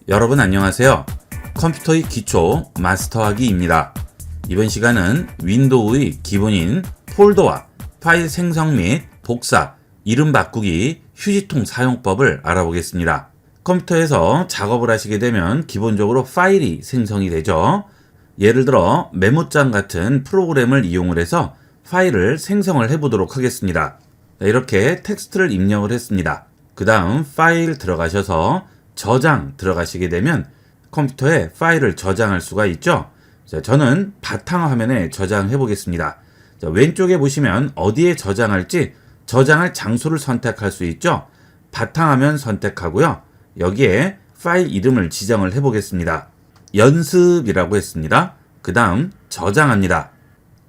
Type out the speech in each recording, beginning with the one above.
여러분 안녕하세요. 컴퓨터의 기초 마스터하기입니다. 이번 시간은 윈도우의 기본인 폴더와 파일 생성 및 복사, 이름 바꾸기, 휴지통 사용법을 알아보겠습니다. 컴퓨터에서 작업을 하시게 되면 기본적으로 파일이 생성이 되죠. 예를 들어 메모장 같은 프로그램을 이용을 해서 파일을 생성을 해보도록 하겠습니다. 이렇게 텍스트를 입력을 했습니다. 그 다음 파일 들어가셔서 저장 들어가시게 되면 컴퓨터에 파일을 저장할 수가 있죠. 저는 바탕화면에 저장해 보겠습니다. 왼쪽에 보시면 어디에 저장할지 저장할 장소를 선택할 수 있죠. 바탕화면 선택하고요. 여기에 파일 이름을 지정을 해 보겠습니다. 연습이라고 했습니다. 그 다음 저장합니다.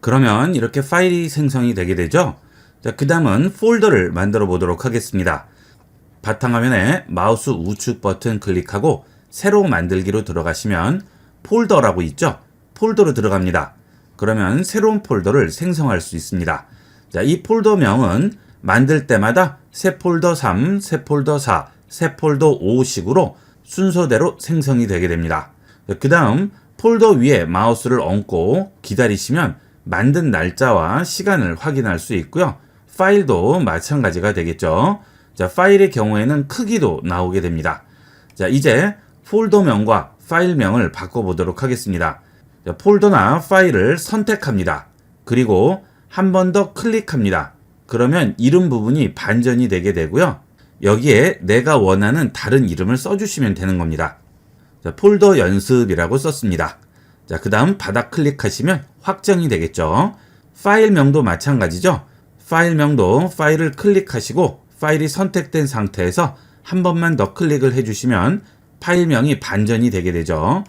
그러면 이렇게 파일이 생성이 되게 되죠. 그 다음은 폴더를 만들어 보도록 하겠습니다. 바탕화면에 마우스 우측 버튼 클릭하고 새로 만들기로 들어가시면 폴더라고 있죠. 폴더로 들어갑니다. 그러면 새로운 폴더를 생성할 수 있습니다. 이 폴더명은 만들 때마다 새 폴더 3, 새 폴더 4, 새 폴더 5식으로 순서대로 생성이 되게 됩니다. 그 다음 폴더 위에 마우스를 얹고 기다리시면 만든 날짜와 시간을 확인할 수 있고요. 파일도 마찬가지가 되겠죠. 파일의 경우에는 크기도 나오게 됩니다. 이제 폴더명과 파일명을 바꿔보도록 하겠습니다. 폴더나 파일을 선택합니다. 그리고 한 번 더 클릭합니다. 그러면 이름 부분이 반전이 되게 되고요. 여기에 내가 원하는 다른 이름을 써주시면 되는 겁니다. 폴더 연습이라고 썼습니다. 그 다음 바닥 클릭하시면 확정이 되겠죠. 파일명도 마찬가지죠. 파일명도 파일을 클릭하시고 파일이 선택된 상태에서 한 번만 더 클릭을 해주시면 파일명이 반전이 되게 되죠.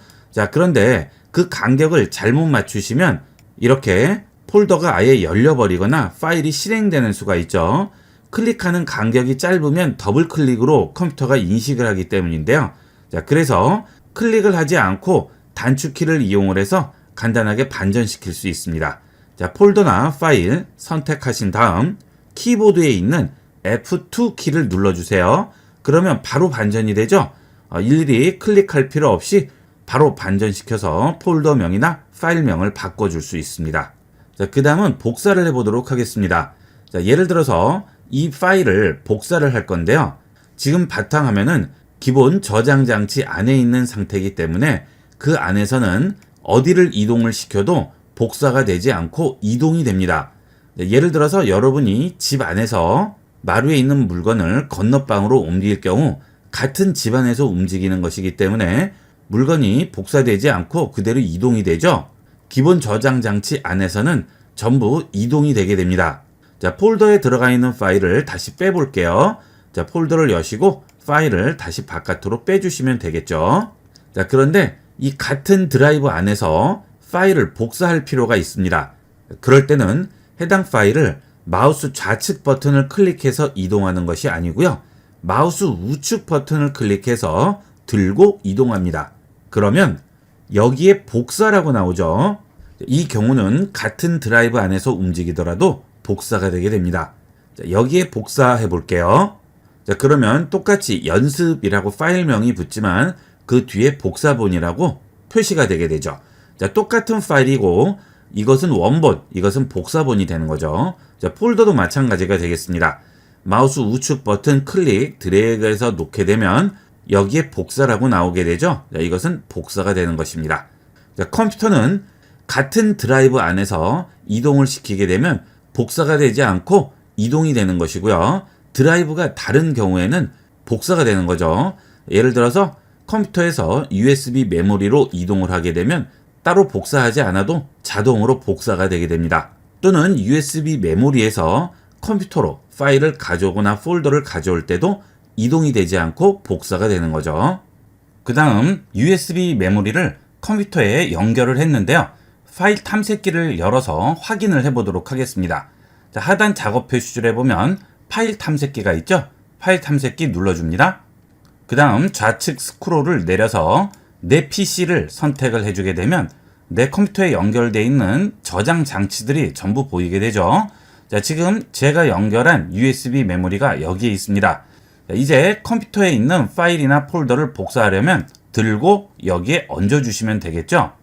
그런데 그 간격을 잘못 맞추시면 이렇게 폴더가 아예 열려버리거나 파일이 실행되는 수가 있죠. 클릭하는 간격이 짧으면 더블 클릭으로 컴퓨터가 인식을 하기 때문인데요. 그래서 클릭을 하지 않고 단축키를 이용을 해서 간단하게 반전시킬 수 있습니다. 폴더나 파일 선택하신 다음 키보드에 있는 F2 키를 눌러주세요. 그러면 바로 반전이 되죠. 일일이 클릭할 필요 없이 바로 반전시켜서 폴더명이나 파일명을 바꿔줄 수 있습니다. 그 다음은 복사를 해보도록 하겠습니다. 예를 들어서 이 파일을 복사를 할 건데요. 지금 바탕화면은 기본 저장 장치 안에 있는 상태이기 때문에 그 안에서는 어디를 이동을 시켜도 복사가 되지 않고 이동이 됩니다. 예를 들어서 여러분이 집 안에서 마루에 있는 물건을 건너방으로 옮길 경우 같은 집 안에서 움직이는 것이기 때문에 물건이 복사되지 않고 그대로 이동이 되죠. 기본 저장 장치 안에서는 전부 이동이 되게 됩니다. 폴더에 들어가 있는 파일을 다시 빼볼게요. 폴더를 여시고 파일을 다시 바깥으로 빼주시면 되겠죠. 그런데 이 같은 드라이브 안에서 파일을 복사할 필요가 있습니다. 그럴 때는 해당 파일을 마우스 좌측 버튼을 클릭해서 이동하는 것이 아니고요. 마우스 우측 버튼을 클릭해서 들고 이동합니다. 그러면 여기에 복사라고 나오죠. 이 경우는 같은 드라이브 안에서 움직이더라도 복사가 되게 됩니다. 여기에 복사해 볼게요. 그러면 똑같이 연습이라고 파일명이 붙지만 그 뒤에 복사본이라고 표시가 되게 되죠. 똑같은 파일이고 이것은 원본, 이것은 복사본이 되는 거죠. 폴더도 마찬가지가 되겠습니다. 마우스 우측 버튼 클릭, 드래그해서 놓게 되면 여기에 복사라고 나오게 되죠. 이것은 복사가 되는 것입니다. 컴퓨터는 같은 드라이브 안에서 이동을 시키게 되면 복사가 되지 않고 이동이 되는 것이고요. 드라이브가 다른 경우에는 복사가 되는 거죠. 예를 들어서 컴퓨터에서 USB 메모리로 이동을 하게 되면 따로 복사하지 않아도 자동으로 복사가 되게 됩니다. 또는 USB 메모리에서 컴퓨터로 파일을 가져오거나 폴더를 가져올 때도 이동이 되지 않고 복사가 되는 거죠. 그 다음 USB 메모리를 컴퓨터에 연결을 했는데요. 파일 탐색기를 열어서 확인을 해보도록 하겠습니다. 하단 작업 표시줄에 보면 파일 탐색기가 있죠. 파일 탐색기 눌러줍니다. 그 다음 좌측 스크롤을 내려서 내 PC를 선택을 해주게 되면 내 컴퓨터에 연결되어 있는 저장 장치들이 전부 보이게 되죠. 지금 제가 연결한 USB 메모리가 여기에 있습니다. 이제 컴퓨터에 있는 파일이나 폴더를 복사하려면 들고 여기에 얹어주시면 되겠죠.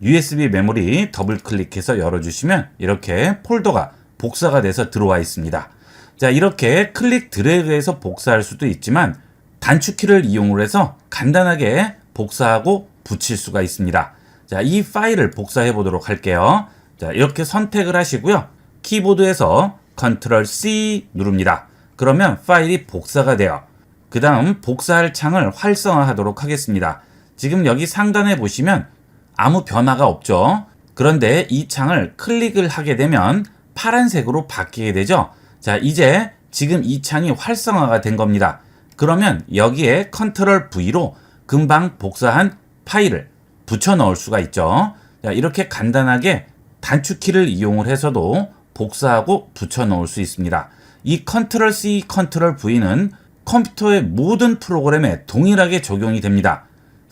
USB 메모리 더블 클릭해서 열어주시면 이렇게 폴더가 복사가 돼서 들어와 있습니다. 자, 이렇게 클릭 드래그해서 복사할 수도 있지만 단축키를 이용을 해서 간단하게 복사하고 붙일 수가 있습니다. 자, 이 파일을 복사해 보도록 할게요. 자, 이렇게 선택을 하시고요. 키보드에서 컨트롤 C 누릅니다. 그러면 파일이 복사가 돼요. 그 다음 복사할 창을 활성화하도록 하겠습니다. 지금 여기 상단에 보시면 아무 변화가 없죠. 그런데 이 창을 클릭을 하게 되면 파란색으로 바뀌게 되죠. 자, 이제 지금 이 창이 활성화가 된 겁니다. 그러면 여기에 컨트롤 V로 금방 복사한 파일을 붙여 넣을 수가 있죠. 자, 이렇게 간단하게 단축키를 이용을 해서도 복사하고 붙여 넣을 수 있습니다. 이 컨트롤 C, 컨트롤 V는 컴퓨터의 모든 프로그램에 동일하게 적용이 됩니다.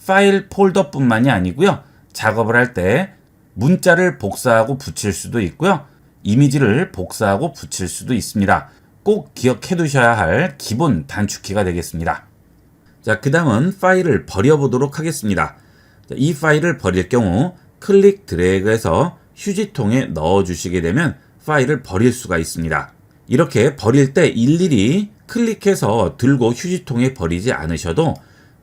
파일 폴더뿐만이 아니고요. 작업을 할 때 문자를 복사하고 붙일 수도 있고요. 이미지를 복사하고 붙일 수도 있습니다. 꼭 기억해 두셔야 할 기본 단축키가 되겠습니다. 자, 그 다음은 파일을 버려보도록 하겠습니다. 자, 이 파일을 버릴 경우 클릭 드래그해서 휴지통에 넣어주시게 되면 파일을 버릴 수가 있습니다. 이렇게 버릴 때 일일이 클릭해서 들고 휴지통에 버리지 않으셔도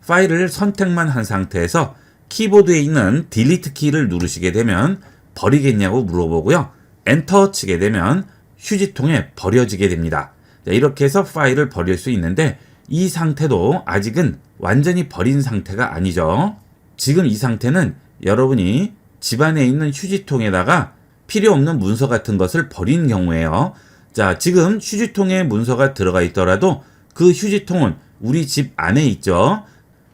파일을 선택만 한 상태에서 키보드에 있는 딜리트 키를 누르시게 되면 버리겠냐고 물어보고요. 엔터 치게 되면 휴지통에 버려지게 됩니다. 자, 이렇게 해서 파일을 버릴 수 있는데 이 상태도 아직은 완전히 버린 상태가 아니죠. 지금 이 상태는 여러분이 집안에 있는 휴지통에다가 필요 없는 문서 같은 것을 버린 경우에요. 자, 지금 휴지통에 문서가 들어가 있더라도 그 휴지통은 우리 집 안에 있죠.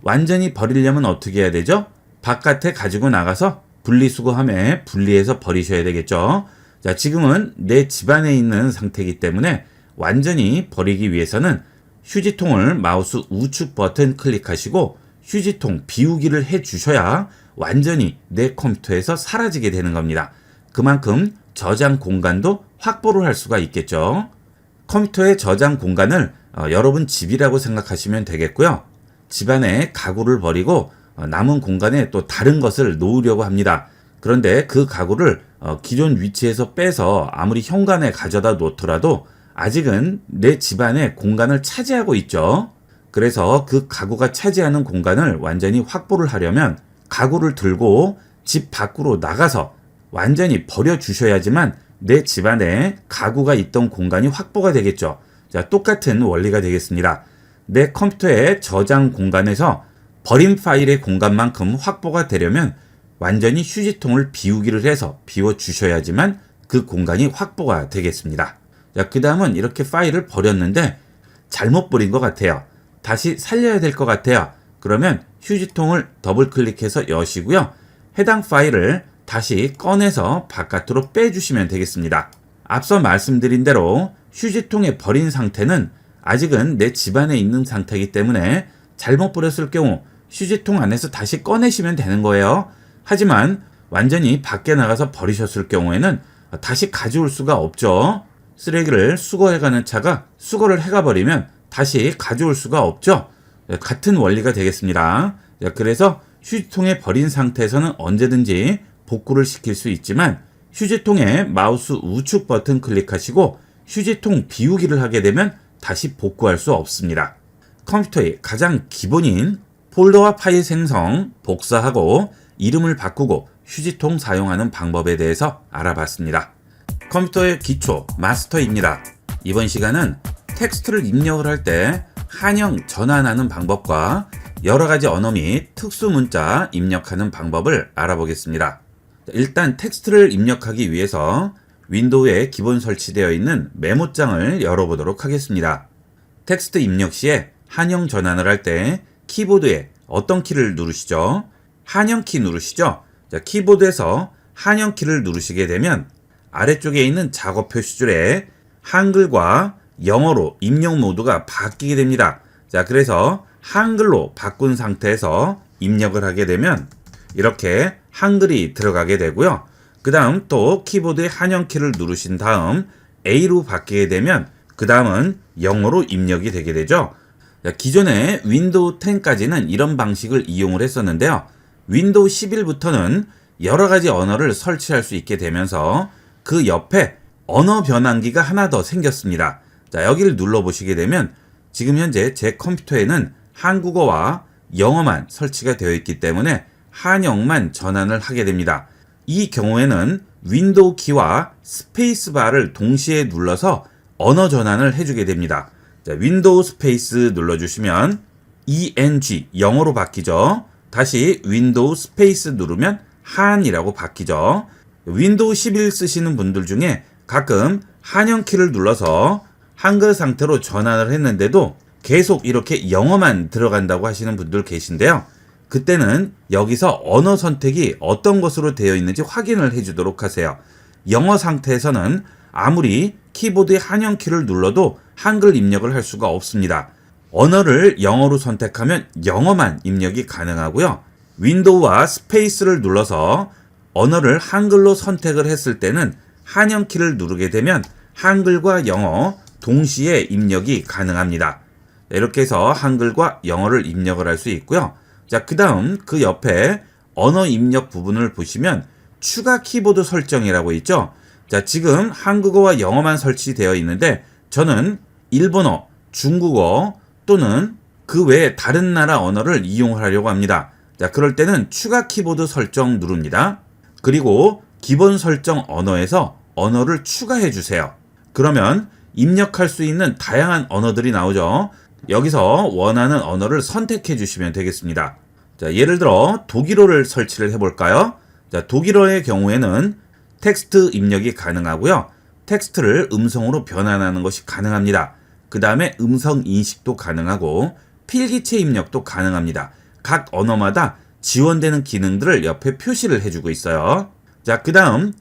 완전히 버리려면 어떻게 해야 되죠? 바깥에 가지고 나가서 분리수거함에 분리해서 버리셔야 되겠죠. 자, 지금은 내 집안에 있는 상태이기 때문에 완전히 버리기 위해서는 휴지통을 마우스 우측 버튼 클릭하시고 휴지통 비우기를 해 주셔야 완전히 내 컴퓨터에서 사라지게 되는 겁니다. 그만큼 저장 공간도 확보를 할 수가 있겠죠. 컴퓨터의 저장 공간을 여러분 집이라고 생각하시면 되겠고요. 집안에 가구를 버리고 남은 공간에 또 다른 것을 놓으려고 합니다. 그런데 그 가구를 기존 위치에서 빼서 아무리 현관에 가져다 놓더라도 아직은 내 집안의 공간을 차지하고 있죠. 그래서 그 가구가 차지하는 공간을 완전히 확보를 하려면 가구를 들고 집 밖으로 나가서 완전히 버려주셔야지만 내 집안에 가구가 있던 공간이 확보가 되겠죠. 자, 똑같은 원리가 되겠습니다. 내 컴퓨터의 저장 공간에서 버린 파일의 공간만큼 확보가 되려면 완전히 휴지통을 비우기를 해서 비워주셔야지만 그 공간이 확보가 되겠습니다. 자, 그 다음은 이렇게 파일을 버렸는데 잘못 버린 것 같아요. 다시 살려야 될 것 같아요. 그러면 휴지통을 더블 클릭해서 여시고요. 해당 파일을 다시 꺼내서 바깥으로 빼주시면 되겠습니다. 앞서 말씀드린 대로 휴지통에 버린 상태는 아직은 내 집안에 있는 상태이기 때문에 잘못 버렸을 경우 휴지통 안에서 다시 꺼내시면 되는 거예요. 하지만 완전히 밖에 나가서 버리셨을 경우에는 다시 가져올 수가 없죠. 쓰레기를 수거해가는 차가 수거를 해가 버리면 다시 가져올 수가 없죠. 같은 원리가 되겠습니다. 그래서 휴지통에 버린 상태에서는 언제든지 복구를 시킬 수 있지만 휴지통에 마우스 우측 버튼 클릭하시고 휴지통 비우기를 하게 되면 다시 복구할 수 없습니다. 컴퓨터의 가장 기본인 폴더와 파일 생성, 복사하고 이름을 바꾸고 휴지통 사용하는 방법에 대해서 알아봤습니다. 컴퓨터의 기초 마스터입니다. 이번 시간은 텍스트를 입력을 할 때 한영 전환하는 방법과 여러 가지 언어 및 특수 문자 입력하는 방법을 알아보겠습니다. 일단 텍스트를 입력하기 위해서 윈도우에 기본 설치되어 있는 메모장을 열어보도록 하겠습니다. 텍스트 입력 시에 한영 전환을 할 때 키보드에 어떤 키를 누르시죠? 한영 키 누르시죠? 자, 키보드에서 한영 키를 누르시게 되면 아래쪽에 있는 작업 표시줄에 한글과 영어로 입력 모드가 바뀌게 됩니다. 자, 그래서 한글로 바꾼 상태에서 입력을 하게 되면 이렇게 한글이 들어가게 되고요. 그 다음 또 키보드의 한영 키를 누르신 다음 A로 바뀌게 되면 그 다음은 영어로 입력이 되게 되죠. 자, 기존의 윈도우 10까지는 이런 방식을 이용을 했었는데요. 윈도우 11부터는 여러 가지 언어를 설치할 수 있게 되면서 그 옆에 언어 변환기가 하나 더 생겼습니다. 자, 여기를 눌러보시게 되면 지금 현재 제 컴퓨터에는 한국어와 영어만 설치가 되어 있기 때문에 한영만 전환을 하게 됩니다. 이 경우에는 윈도우 키와 스페이스바를 동시에 눌러서 언어 전환을 해주게 됩니다. 자, 윈도우 스페이스 눌러주시면 ENG 영어로 바뀌죠. 다시 윈도우 스페이스 누르면 한이라고 바뀌죠. 윈도우 11 쓰시는 분들 중에 가끔 한영 키를 눌러서 한글 상태로 전환을 했는데도 계속 이렇게 영어만 들어간다고 하시는 분들 계신데요. 그때는 여기서 언어 선택이 어떤 것으로 되어 있는지 확인을 해주도록 하세요. 영어 상태에서는 아무리 키보드의 한영 키를 눌러도 한글 입력을 할 수가 없습니다. 언어를 영어로 선택하면 영어만 입력이 가능하고요. 윈도우와 스페이스를 눌러서 언어를 한글로 선택을 했을 때는 한영 키를 누르게 되면 한글과 영어 동시에 입력이 가능합니다. 이렇게 해서 한글과 영어를 입력을 할 수 있고요. 자, 그 다음 그 옆에 언어 입력 부분을 보시면 추가 키보드 설정이라고 있죠. 자, 지금 한국어와 영어만 설치되어 있는데 저는 일본어, 중국어 또는 그 외에 다른 나라 언어를 이용하려고 합니다. 자, 그럴 때는 추가 키보드 설정 누릅니다. 그리고 기본 설정 언어에서 언어를 추가해 주세요. 그러면 입력할 수 있는 다양한 언어들이 나오죠. 여기서 원하는 언어를 선택해 주시면 되겠습니다. 자, 예를 들어 독일어를 설치를 해볼까요? 자, 독일어의 경우에는 텍스트 입력이 가능하고요. 텍스트를 음성으로 변환하는 것이 가능합니다. 그 다음에 음성 인식도 가능하고 필기체 입력도 가능합니다. 각 언어마다 지원되는 기능들을 옆에 표시를 해주고 있어요. 자, 그 다음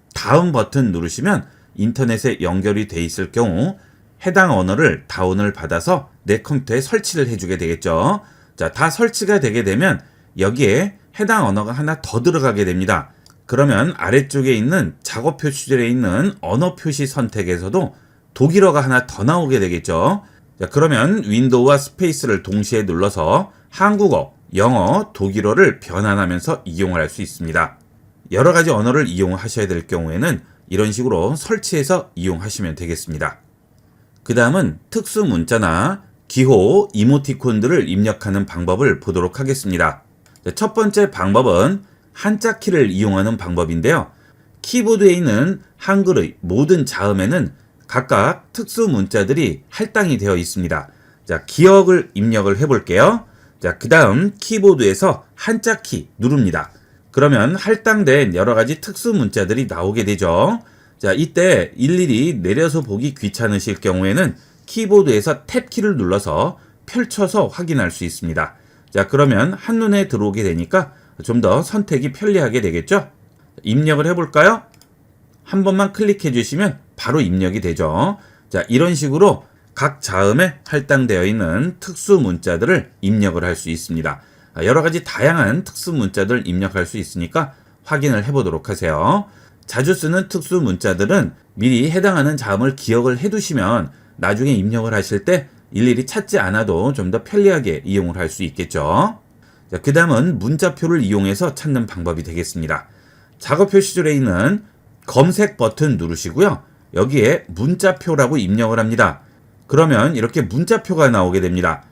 버튼 누르시면 인터넷에 연결이 돼 있을 경우 해당 언어를 다운을 받아서 내 컴퓨터에 설치를 해주게 되겠죠. 자, 다 설치가 되게 되면 여기에 해당 언어가 하나 더 들어가게 됩니다. 그러면 아래쪽에 있는 작업 표시줄에 있는 언어 표시 선택에서도 독일어가 하나 더 나오게 되겠죠. 자, 그러면 윈도우와 스페이스를 동시에 눌러서 한국어, 영어, 독일어를 변환하면서 이용을 할 수 있습니다. 여러 가지 언어를 이용하셔야 될 경우에는 이런 식으로 설치해서 이용하시면 되겠습니다. 그 다음은 특수 문자나 기호, 이모티콘들을 입력하는 방법을 보도록 하겠습니다. 첫 번째 방법은 한자 키를 이용하는 방법인데요. 키보드에 있는 한글의 모든 자음에는 각각 특수 문자들이 할당이 되어 있습니다. 자, 기억을 입력을 해볼게요. 자, 그 다음 키보드에서 한자 키 누릅니다. 그러면 할당된 여러 가지 특수 문자들이 나오게 되죠. 자, 이때 일일이 내려서 보기 귀찮으실 경우에는 키보드에서 탭 키를 눌러서 펼쳐서 확인할 수 있습니다. 자, 그러면 한눈에 들어오게 되니까 좀 더 선택이 편리하게 되겠죠? 입력을 해볼까요? 한 번만 클릭해 주시면 바로 입력이 되죠. 자, 이런 식으로 각 자음에 할당되어 있는 특수 문자들을 입력을 할 수 있습니다. 여러 가지 다양한 특수 문자들 입력할 수 있으니까 확인을 해보도록 하세요. 자주 쓰는 특수 문자들은 미리 해당하는 자음을 기억을 해두시면 나중에 입력을 하실 때 일일이 찾지 않아도 좀 더 편리하게 이용을 할 수 있겠죠. 자, 그 다음은 문자표를 이용해서 찾는 방법이 되겠습니다. 작업 표시줄에 있는 검색 버튼 누르시고요. 여기에 문자표라고 입력을 합니다. 그러면 이렇게 문자표가 나오게 됩니다.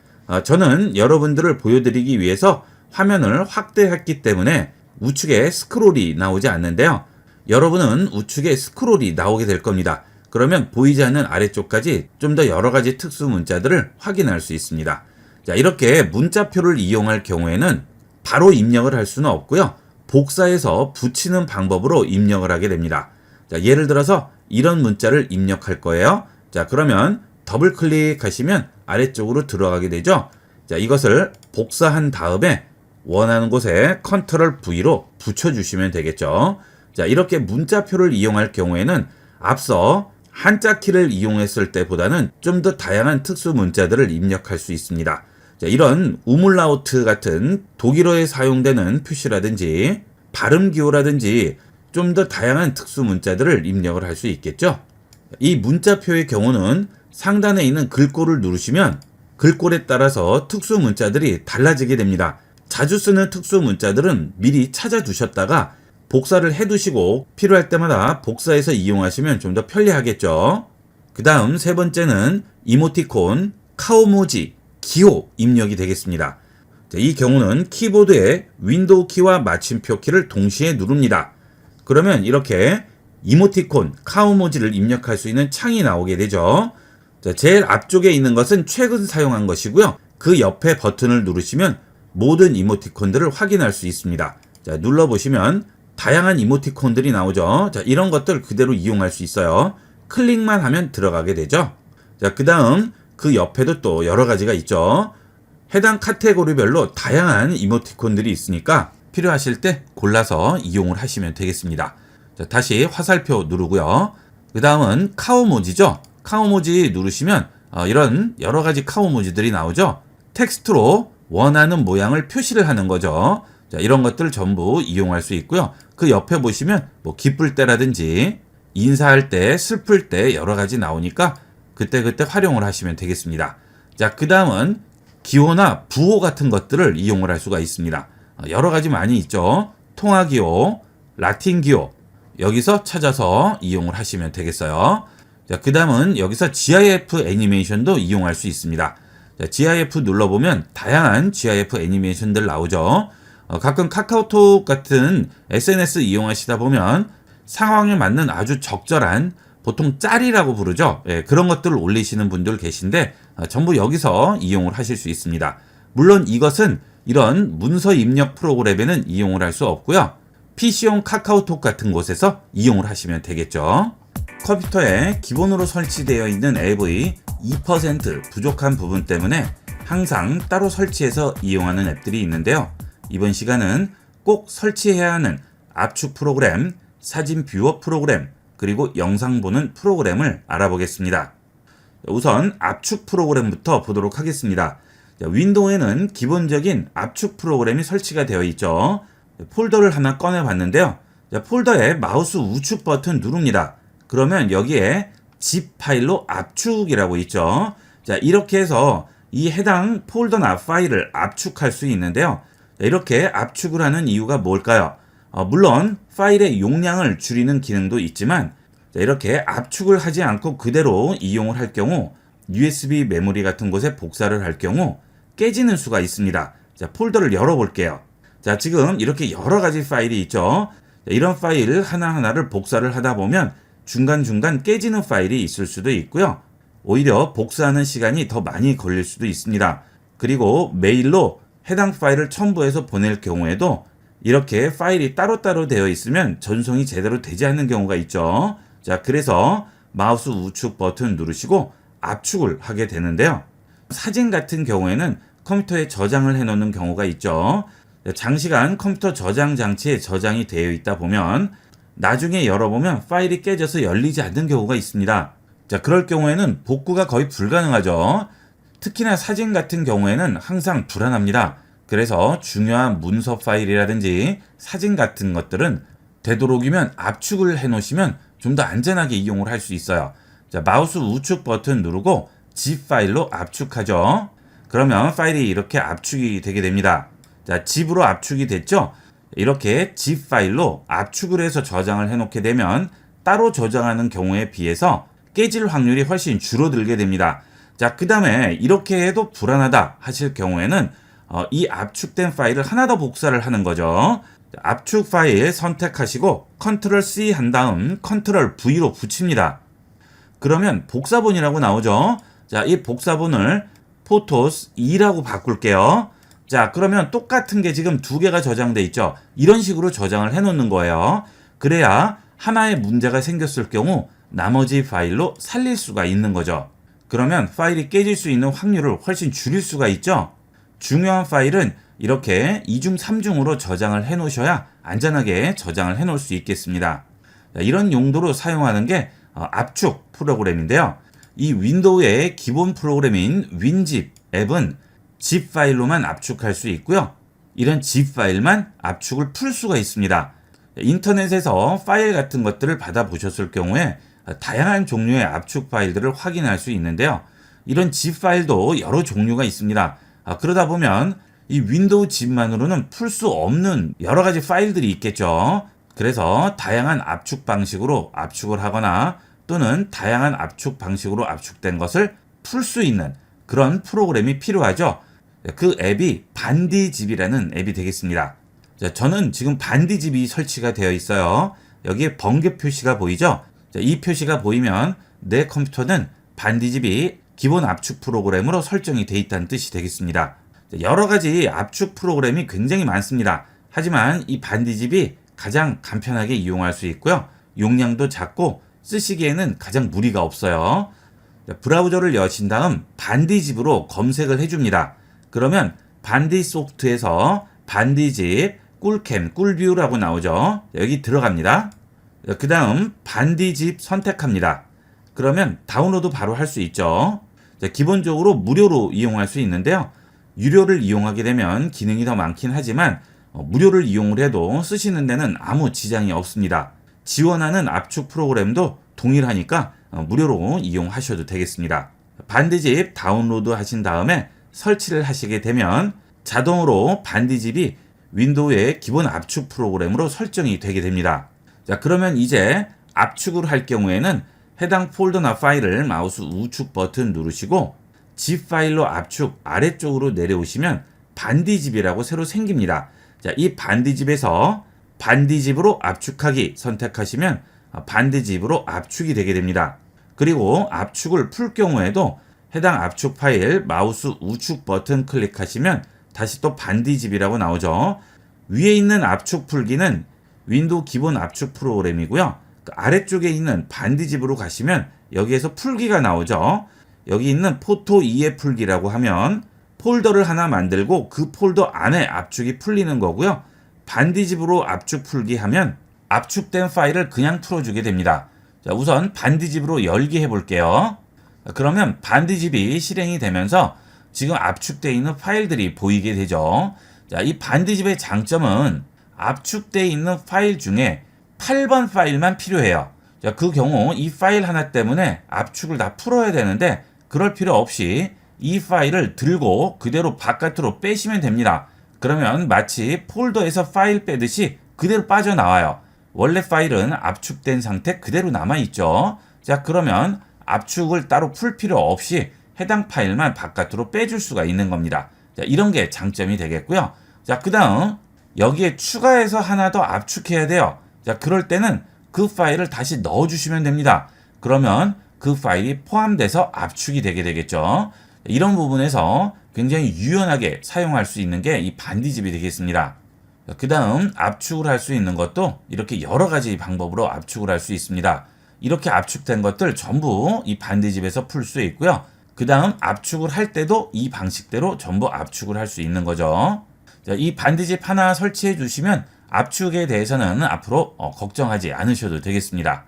저는 여러분들을 보여드리기 위해서 화면을 확대했기 때문에 우측에 스크롤이 나오지 않는데요. 여러분은 우측에 스크롤이 나오게 될 겁니다. 그러면 보이지 않는 아래쪽까지 좀 더 여러 가지 특수 문자들을 확인할 수 있습니다. 자, 이렇게 문자표를 이용할 경우에는 바로 입력을 할 수는 없고요. 복사해서 붙이는 방법으로 입력을 하게 됩니다. 자, 예를 들어서 이런 문자를 입력할 거예요. 자, 그러면 더블 클릭하시면 아래쪽으로 들어가게 되죠. 자, 이것을 복사한 다음에 원하는 곳에 컨트롤 V로 붙여주시면 되겠죠. 자, 이렇게 문자표를 이용할 경우에는 앞서 한자 키를 이용했을 때보다는 좀 더 다양한 특수 문자들을 입력할 수 있습니다. 자, 이런 우물라우트 같은 독일어에 사용되는 표시라든지 발음 기호라든지 좀 더 다양한 특수 문자들을 입력을 할 수 있겠죠. 이 문자표의 경우는 상단에 있는 글꼴을 누르시면 글꼴에 따라서 특수 문자들이 달라지게 됩니다. 자주 쓰는 특수 문자들은 미리 찾아두셨다가 복사를 해두시고 필요할 때마다 복사해서 이용하시면 좀 더 편리하겠죠. 그 다음 세 번째는 이모티콘, 카오모지, 기호 입력이 되겠습니다. 이 경우는 키보드에 윈도우 키와 마침표 키를 동시에 누릅니다. 그러면 이렇게 이모티콘, 카오모지를 입력할 수 있는 창이 나오게 되죠. 제일 앞쪽에 있는 것은 최근 사용한 것이고요. 그 옆에 버튼을 누르시면 모든 이모티콘들을 확인할 수 있습니다. 눌러보시면 다양한 이모티콘들이 나오죠. 이런 것들 그대로 이용할 수 있어요. 클릭만 하면 들어가게 되죠. 그 다음 그 옆에도 또 여러 가지가 있죠. 해당 카테고리별로 다양한 이모티콘들이 있으니까 필요하실 때 골라서 이용을 하시면 되겠습니다. 다시 화살표 누르고요. 그 다음은 카오모지죠. 카오모지 누르시면 이런 여러 가지 카오모지들이 나오죠. 텍스트로 원하는 모양을 표시를 하는 거죠. 이런 것들 전부 이용할 수 있고요. 그 옆에 보시면 뭐 기쁠 때라든지 인사할 때, 슬플 때 여러 가지 나오니까 그때그때 활용을 하시면 되겠습니다. 그 다음은 기호나 부호 같은 것들을 이용을 할 수가 있습니다. 여러 가지 많이 있죠. 통화 기호, 라틴 기호 여기서 찾아서 이용을 하시면 되겠어요. 그 다음은 여기서 GIF 애니메이션도 이용할 수 있습니다. GIF 눌러보면 다양한 GIF 애니메이션들 나오죠. 가끔 카카오톡 같은 SNS 이용하시다 보면 상황에 맞는 아주 적절한 보통 짤이라고 부르죠. 그런 것들을 올리시는 분들 계신데 전부 여기서 이용을 하실 수 있습니다. 물론 이것은 이런 문서 입력 프로그램에는 이용을 할 수 없고요. PC용 카카오톡 같은 곳에서 이용을 하시면 되겠죠. 컴퓨터에 기본으로 설치되어 있는 앱의 2% 부족한 부분 때문에 항상 따로 설치해서 이용하는 앱들이 있는데요. 이번 시간은 꼭 설치해야 하는 압축 프로그램, 사진 뷰어 프로그램, 그리고 영상 보는 프로그램을 알아보겠습니다. 우선 압축 프로그램부터 보도록 하겠습니다. 윈도우에는 기본적인 압축 프로그램이 설치가 되어 있죠. 폴더를 하나 꺼내 봤는데요. 폴더에 마우스 우측 버튼 누릅니다. 그러면 여기에 zip 파일로 압축이라고 있죠. 이렇게 해서 이 해당 폴더나 파일을 압축할 수 있는데요. 이렇게 압축을 하는 이유가 뭘까요? 물론 파일의 용량을 줄이는 기능도 있지만 이렇게 압축을 하지 않고 그대로 이용을 할 경우 USB 메모리 같은 곳에 복사를 할 경우 깨지는 수가 있습니다. 폴더를 열어볼게요. 지금 이렇게 여러 가지 파일이 있죠. 이런 파일 하나하나를 복사를 하다 보면 중간중간 깨지는 파일이 있을 수도 있고요. 오히려 복사하는 시간이 더 많이 걸릴 수도 있습니다. 그리고 메일로 해당 파일을 첨부해서 보낼 경우에도 이렇게 파일이 따로따로 되어 있으면 전송이 제대로 되지 않는 경우가 있죠. 그래서 마우스 우측 버튼 누르시고 압축을 하게 되는데요. 사진 같은 경우에는 컴퓨터에 저장을 해 놓는 경우가 있죠. 장시간 컴퓨터 저장 장치에 저장이 되어 있다 보면 나중에 열어보면 파일이 깨져서 열리지 않는 경우가 있습니다. 그럴 경우에는 복구가 거의 불가능하죠. 특히나 사진 같은 경우에는 항상 불안합니다. 그래서 중요한 문서 파일이라든지 사진 같은 것들은 되도록이면 압축을 해 놓으시면 좀 더 안전하게 이용을 할 수 있어요. 마우스 우측 버튼 누르고 zip 파일로 압축하죠. 그러면 파일이 이렇게 압축이 되게 됩니다. zip으로 압축이 됐죠? 이렇게 zip 파일로 압축을 해서 저장을 해 놓게 되면 따로 저장하는 경우에 비해서 깨질 확률이 훨씬 줄어들게 됩니다. 그 다음에 이렇게 해도 불안하다 하실 경우에는 이 압축된 파일을 하나 더 복사를 하는 거죠. 압축 파일 선택하시고 컨트롤 C 한 다음 컨트롤 V로 붙입니다. 그러면 복사본이라고 나오죠. 이 복사본을 포토스 2라고 바꿀게요. 그러면 똑같은 게 지금 두 개가 저장돼 있죠. 이런 식으로 저장을 해 놓는 거예요. 그래야 하나의 문제가 생겼을 경우 나머지 파일로 살릴 수가 있는 거죠. 그러면 파일이 깨질 수 있는 확률을 훨씬 줄일 수가 있죠. 중요한 파일은 이렇게 2중, 3중으로 저장을 해 놓으셔야 안전하게 저장을 해 놓을 수 있겠습니다. 이런 용도로 사용하는 게 압축 프로그램인데요. 이 윈도우의 기본 프로그램인 윈집 앱은 zip 파일로만 압축할 수 있고요. 이런 zip 파일만 압축을 풀 수가 있습니다. 인터넷에서 파일 같은 것들을 받아보셨을 경우에 다양한 종류의 압축 파일들을 확인할 수 있는데요. 이런 zip 파일도 여러 종류가 있습니다. 그러다 보면 이 윈도우 zip만으로는 풀 수 없는 여러 가지 파일들이 있겠죠. 그래서 다양한 압축 방식으로 압축을 하거나 또는 다양한 압축 방식으로 압축된 것을 풀 수 있는 그런 프로그램이 필요하죠. 그 앱이 반디집이라는 앱이 되겠습니다. 저는 지금 반디집이 설치가 되어 있어요. 여기에 번개 표시가 보이죠? 이 표시가 보이면 내 컴퓨터는 반디집이 기본 압축 프로그램으로 설정이 되어 있다는 뜻이 되겠습니다. 여러 가지 압축 프로그램이 굉장히 많습니다. 하지만 이 반디집이 가장 간편하게 이용할 수 있고요. 용량도 작고 쓰시기에는 가장 무리가 없어요. 브라우저를 여신 다음 반디집으로 검색을 해줍니다. 그러면 반디소프트에서 반디집 꿀캠, 꿀뷰라고 나오죠. 여기 들어갑니다. 그 다음 반디집 선택합니다. 그러면 다운로드 바로 할 수 있죠. 기본적으로 무료로 이용할 수 있는데요. 유료를 이용하게 되면 기능이 더 많긴 하지만 무료를 이용을 해도 쓰시는 데는 아무 지장이 없습니다. 지원하는 압축 프로그램도 동일하니까 무료로 이용하셔도 되겠습니다. 반디집 다운로드 하신 다음에 설치를 하시게 되면 자동으로 반디집이 윈도우의 기본 압축 프로그램으로 설정이 되게 됩니다. 자, 그러면 이제 압축을 할 경우에는 해당 폴더나 파일을 마우스 우측 버튼 누르시고 zip 파일로 압축 아래쪽으로 내려오시면 반디집이라고 새로 생깁니다. 자, 이 반디집에서 반디집으로 압축하기 선택하시면 반디집으로 압축이 되게 됩니다. 그리고 압축을 풀 경우에도 해당 압축 파일 마우스 우측 버튼 클릭하시면 다시 또 반디집이라고 나오죠. 위에 있는 압축 풀기는 윈도우 기본 압축 프로그램이고요. 그 아래쪽에 있는 반디집으로 가시면 여기에서 풀기가 나오죠. 여기 있는 포토 2의 풀기라고 하면 폴더를 하나 만들고 그 폴더 안에 압축이 풀리는 거고요. 반디집으로 압축 풀기 하면 압축된 파일을 그냥 풀어주게 됩니다. 자, 우선 반디집으로 열기 해볼게요. 그러면 반디집이 실행이 되면서 지금 압축되어 있는 파일들이 보이게 되죠. 자, 이 반디집의 장점은 압축되어 있는 파일 중에 8번 파일만 필요해요. 자, 그 경우 이 파일 하나 때문에 압축을 다 풀어야 되는데 그럴 필요 없이 이 파일을 들고 그대로 바깥으로 빼시면 됩니다. 그러면 마치 폴더에서 파일 빼듯이 그대로 빠져나와요. 원래 파일은 압축된 상태 그대로 남아있죠. 자, 그러면 압축을 따로 풀 필요 없이 해당 파일만 바깥으로 빼줄 수가 있는 겁니다. 자, 이런 게 장점이 되겠고요. 자, 그 다음 여기에 추가해서 하나 더 압축해야 돼요. 자, 그럴 때는 그 파일을 다시 넣어주시면 됩니다. 그러면 그 파일이 포함돼서 압축이 되게 되겠죠. 이런 부분에서 굉장히 유연하게 사용할 수 있는 게 이 반디집이 되겠습니다. 그 다음 압축을 할 수 있는 것도 이렇게 여러 가지 방법으로 압축을 할 수 있습니다. 이렇게 압축된 것들 전부 이 반디집에서 풀 수 있고요. 그 다음 압축을 할 때도 이 방식대로 전부 압축을 할 수 있는 거죠. 자, 이 반디집 하나 설치해 주시면 압축에 대해서는 앞으로 걱정하지 않으셔도 되겠습니다.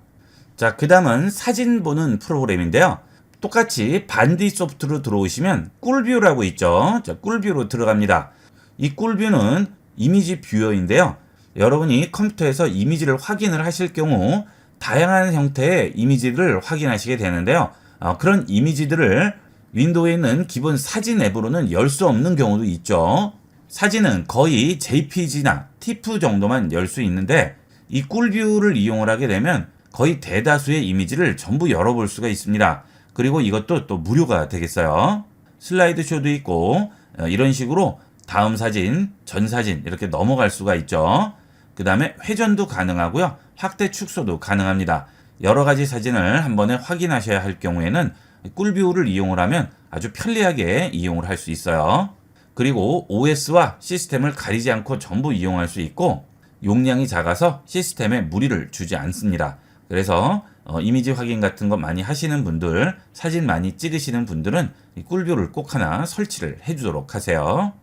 자, 그 다음은 사진 보는 프로그램인데요. 똑같이 반디 소프트로 들어오시면 꿀뷰라고 있죠. 자, 꿀뷰로 들어갑니다. 이 꿀뷰는 이미지 뷰어인데요. 여러분이 컴퓨터에서 이미지를 확인을 하실 경우 다양한 형태의 이미지를 확인하시게 되는데요. 그런 이미지들을 윈도우에 있는 기본 사진 앱으로는 열 수 없는 경우도 있죠. 사진은 거의 JPG나 TIFF 정도만 열 수 있는데 이 꿀뷰를 이용을 하게 되면 거의 대다수의 이미지를 전부 열어볼 수가 있습니다. 그리고 이것도 또 무료가 되겠어요. 슬라이드 쇼도 있고 이런 식으로 다음 사진, 전 사진 이렇게 넘어갈 수가 있죠. 그 다음에 회전도 가능하고요. 확대 축소도 가능합니다. 여러 가지 사진을 한 번에 확인하셔야 할 경우에는 꿀뷰를 이용을 하면 아주 편리하게 이용을 할 수 있어요. 그리고 OS와 시스템을 가리지 않고 전부 이용할 수 있고 용량이 작아서 시스템에 무리를 주지 않습니다. 그래서 이미지 확인 같은 거 많이 하시는 분들, 사진 많이 찍으시는 분들은 이 꿀뷰를 꼭 하나 설치를 해주도록 하세요.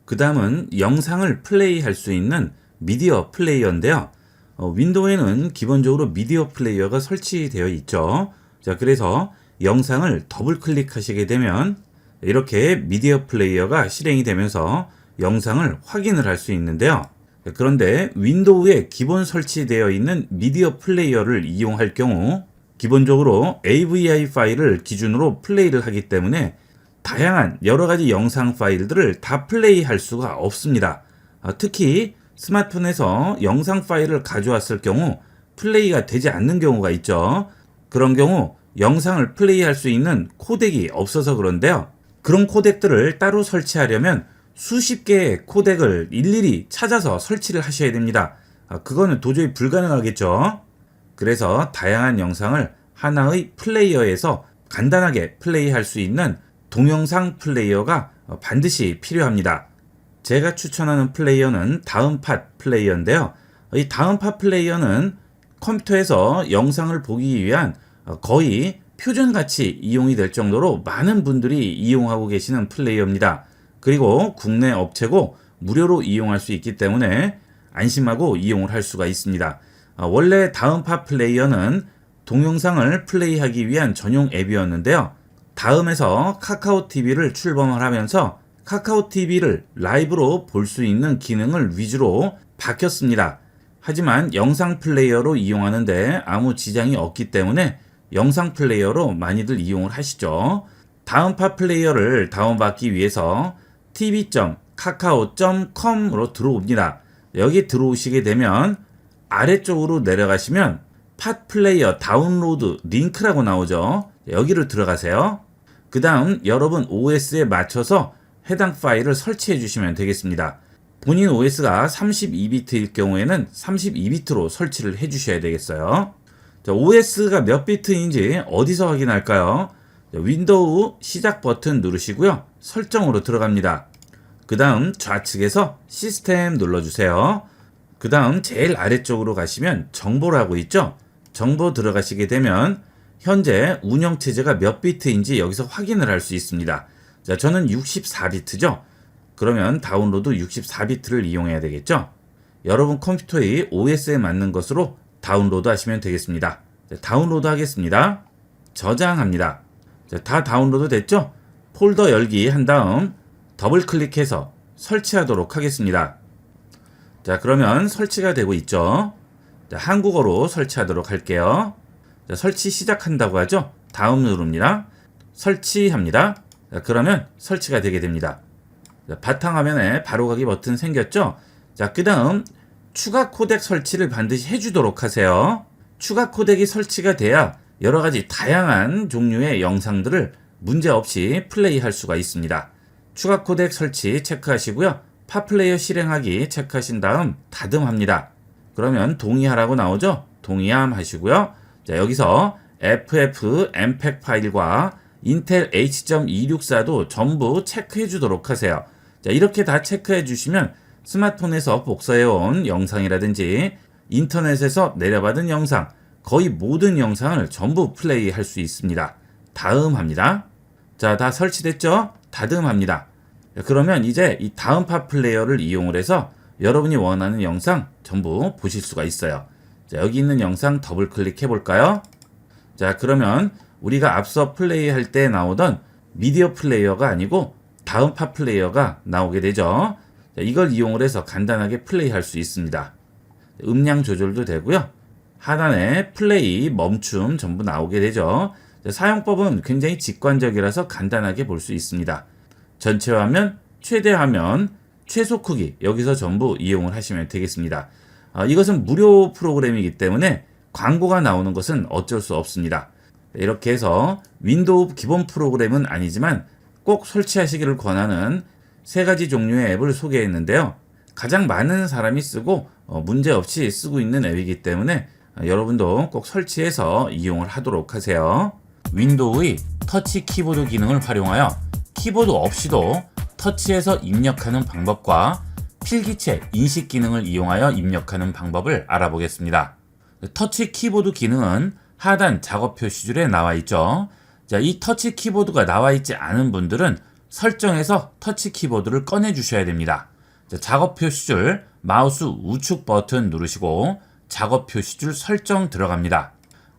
그 다음은 영상을 플레이할 수 있는 미디어 플레이어인데요. 윈도우에는 기본적으로 미디어 플레이어가 설치되어 있죠. 자, 그래서 영상을 더블 클릭하시게 되면 이렇게 미디어 플레이어가 실행이 되면서 영상을 확인을 할 수 있는데요. 그런데 윈도우에 기본 설치되어 있는 미디어 플레이어를 이용할 경우 기본적으로 AVI 파일을 기준으로 플레이를 하기 때문에 다양한 여러 가지 영상 파일들을 다 플레이할 수가 없습니다. 특히 스마트폰에서 영상 파일을 가져왔을 경우 플레이가 되지 않는 경우가 있죠. 그런 경우 영상을 플레이할 수 있는 코덱이 없어서 그런데요. 그런 코덱들을 따로 설치하려면 수십 개의 코덱을 일일이 찾아서 설치를 하셔야 됩니다. 그거는 도저히 불가능하겠죠. 그래서 다양한 영상을 하나의 플레이어에서 간단하게 플레이할 수 있는 동영상 플레이어가 반드시 필요합니다. 제가 추천하는 플레이어는 다음팟 플레이어인데요. 이 다음팟 플레이어는 컴퓨터에서 영상을 보기 위한 거의 표준같이 이용이 될 정도로 많은 분들이 이용하고 계시는 플레이어입니다. 그리고 국내 업체고 무료로 이용할 수 있기 때문에 안심하고 이용을 할 수가 있습니다. 원래 다음팟 플레이어는 동영상을 플레이하기 위한 전용 앱이었는데요. 다음에서 카카오 TV를 출범을 하면서 카카오 TV를 라이브로 볼 수 있는 기능을 위주로 바뀌었습니다. 하지만 영상 플레이어로 이용하는데 아무 지장이 없기 때문에 영상 플레이어로 많이들 이용을 하시죠. 다음팟 플레이어를 다운받기 위해서 tv.kakao.com으로 들어옵니다. 여기 들어오시게 되면 아래쪽으로 내려가시면 팟 플레이어 다운로드 링크라고 나오죠. 여기로 들어가세요. 그 다음 여러분 OS에 맞춰서 해당 파일을 설치해 주시면 되겠습니다. 본인 OS가 32비트일 경우에는 32비트로 설치를 해 주셔야 되겠어요. OS가 몇 비트인지 어디서 확인할까요? 윈도우 시작 버튼 누르시고요. 설정으로 들어갑니다. 그 다음 좌측에서 시스템 눌러주세요. 그 다음 제일 아래쪽으로 가시면 정보라고 있죠? 정보 들어가시게 되면 현재 운영체제가 몇 비트인지 여기서 확인을 할 수 있습니다. 자, 저는 64비트죠? 그러면 다운로드 64비트를 이용해야 되겠죠? 여러분 컴퓨터의 OS에 맞는 것으로 다운로드 하시면 되겠습니다. 자, 다운로드 하겠습니다. 저장합니다. 자, 다 다운로드 됐죠? 폴더 열기 한 다음 더블 클릭해서 설치하도록 하겠습니다. 자, 그러면 설치가 되고 있죠? 자, 한국어로 설치하도록 할게요. 자, 설치 시작한다고 하죠? 다음 누릅니다. 설치합니다. 자, 그러면 설치가 되게 됩니다. 자, 바탕화면에 바로가기 버튼 생겼죠? 자, 그 다음 추가 코덱 설치를 반드시 해주도록 하세요. 추가 코덱이 설치가 돼야 여러가지 다양한 종류의 영상들을 문제없이 플레이할 수가 있습니다. 추가 코덱 설치 체크하시고요. 팟플레이어 실행하기 체크하신 다음 다듬합니다. 그러면 동의하라고 나오죠? 동의함 하시고요. 자, 여기서 FF MPEG 파일과 인텔 H.264도 전부 체크해 주도록 하세요. 자, 이렇게 다 체크해 주시면 스마트폰에서 복사해온 영상이라든지 인터넷에서 내려받은 영상, 거의 모든 영상을 전부 플레이할 수 있습니다. 다음 합니다. 자, 다 설치됐죠? 다듬합니다. 그러면 이제 이 다음팟 플레이어를 이용을 해서 여러분이 원하는 영상 전부 보실 수가 있어요. 자, 여기 있는 영상 더블 클릭해 볼까요? 자, 그러면 우리가 앞서 플레이할 때 나오던 미디어 플레이어가 아니고 다음팟 플레이어가 나오게 되죠. 자, 이걸 이용을 해서 간단하게 플레이할 수 있습니다. 음량 조절도 되고요. 하단에 플레이, 멈춤 전부 나오게 되죠. 자, 사용법은 굉장히 직관적이라서 간단하게 볼 수 있습니다. 전체 화면, 최대 화면, 최소 크기 여기서 전부 이용을 하시면 되겠습니다. 이것은 무료 프로그램이기 때문에 광고가 나오는 것은 어쩔 수 없습니다. 이렇게 해서 윈도우 기본 프로그램은 아니지만 꼭 설치하시기를 권하는 세 가지 종류의 앱을 소개했는데요. 가장 많은 사람이 쓰고 문제없이 쓰고 있는 앱이기 때문에 여러분도 꼭 설치해서 이용을 하도록 하세요. 윈도우의 터치 키보드 기능을 활용하여 키보드 없이도 터치해서 입력하는 방법과 필기체 인식 기능을 이용하여 입력하는 방법을 알아보겠습니다. 터치 키보드 기능은 하단 작업 표시줄에 나와 있죠. 자, 이 터치 키보드가 나와 있지 않은 분들은 설정에서 터치 키보드를 꺼내 주셔야 됩니다. 자, 작업 표시줄 마우스 우측 버튼 누르시고 작업 표시줄 설정 들어갑니다.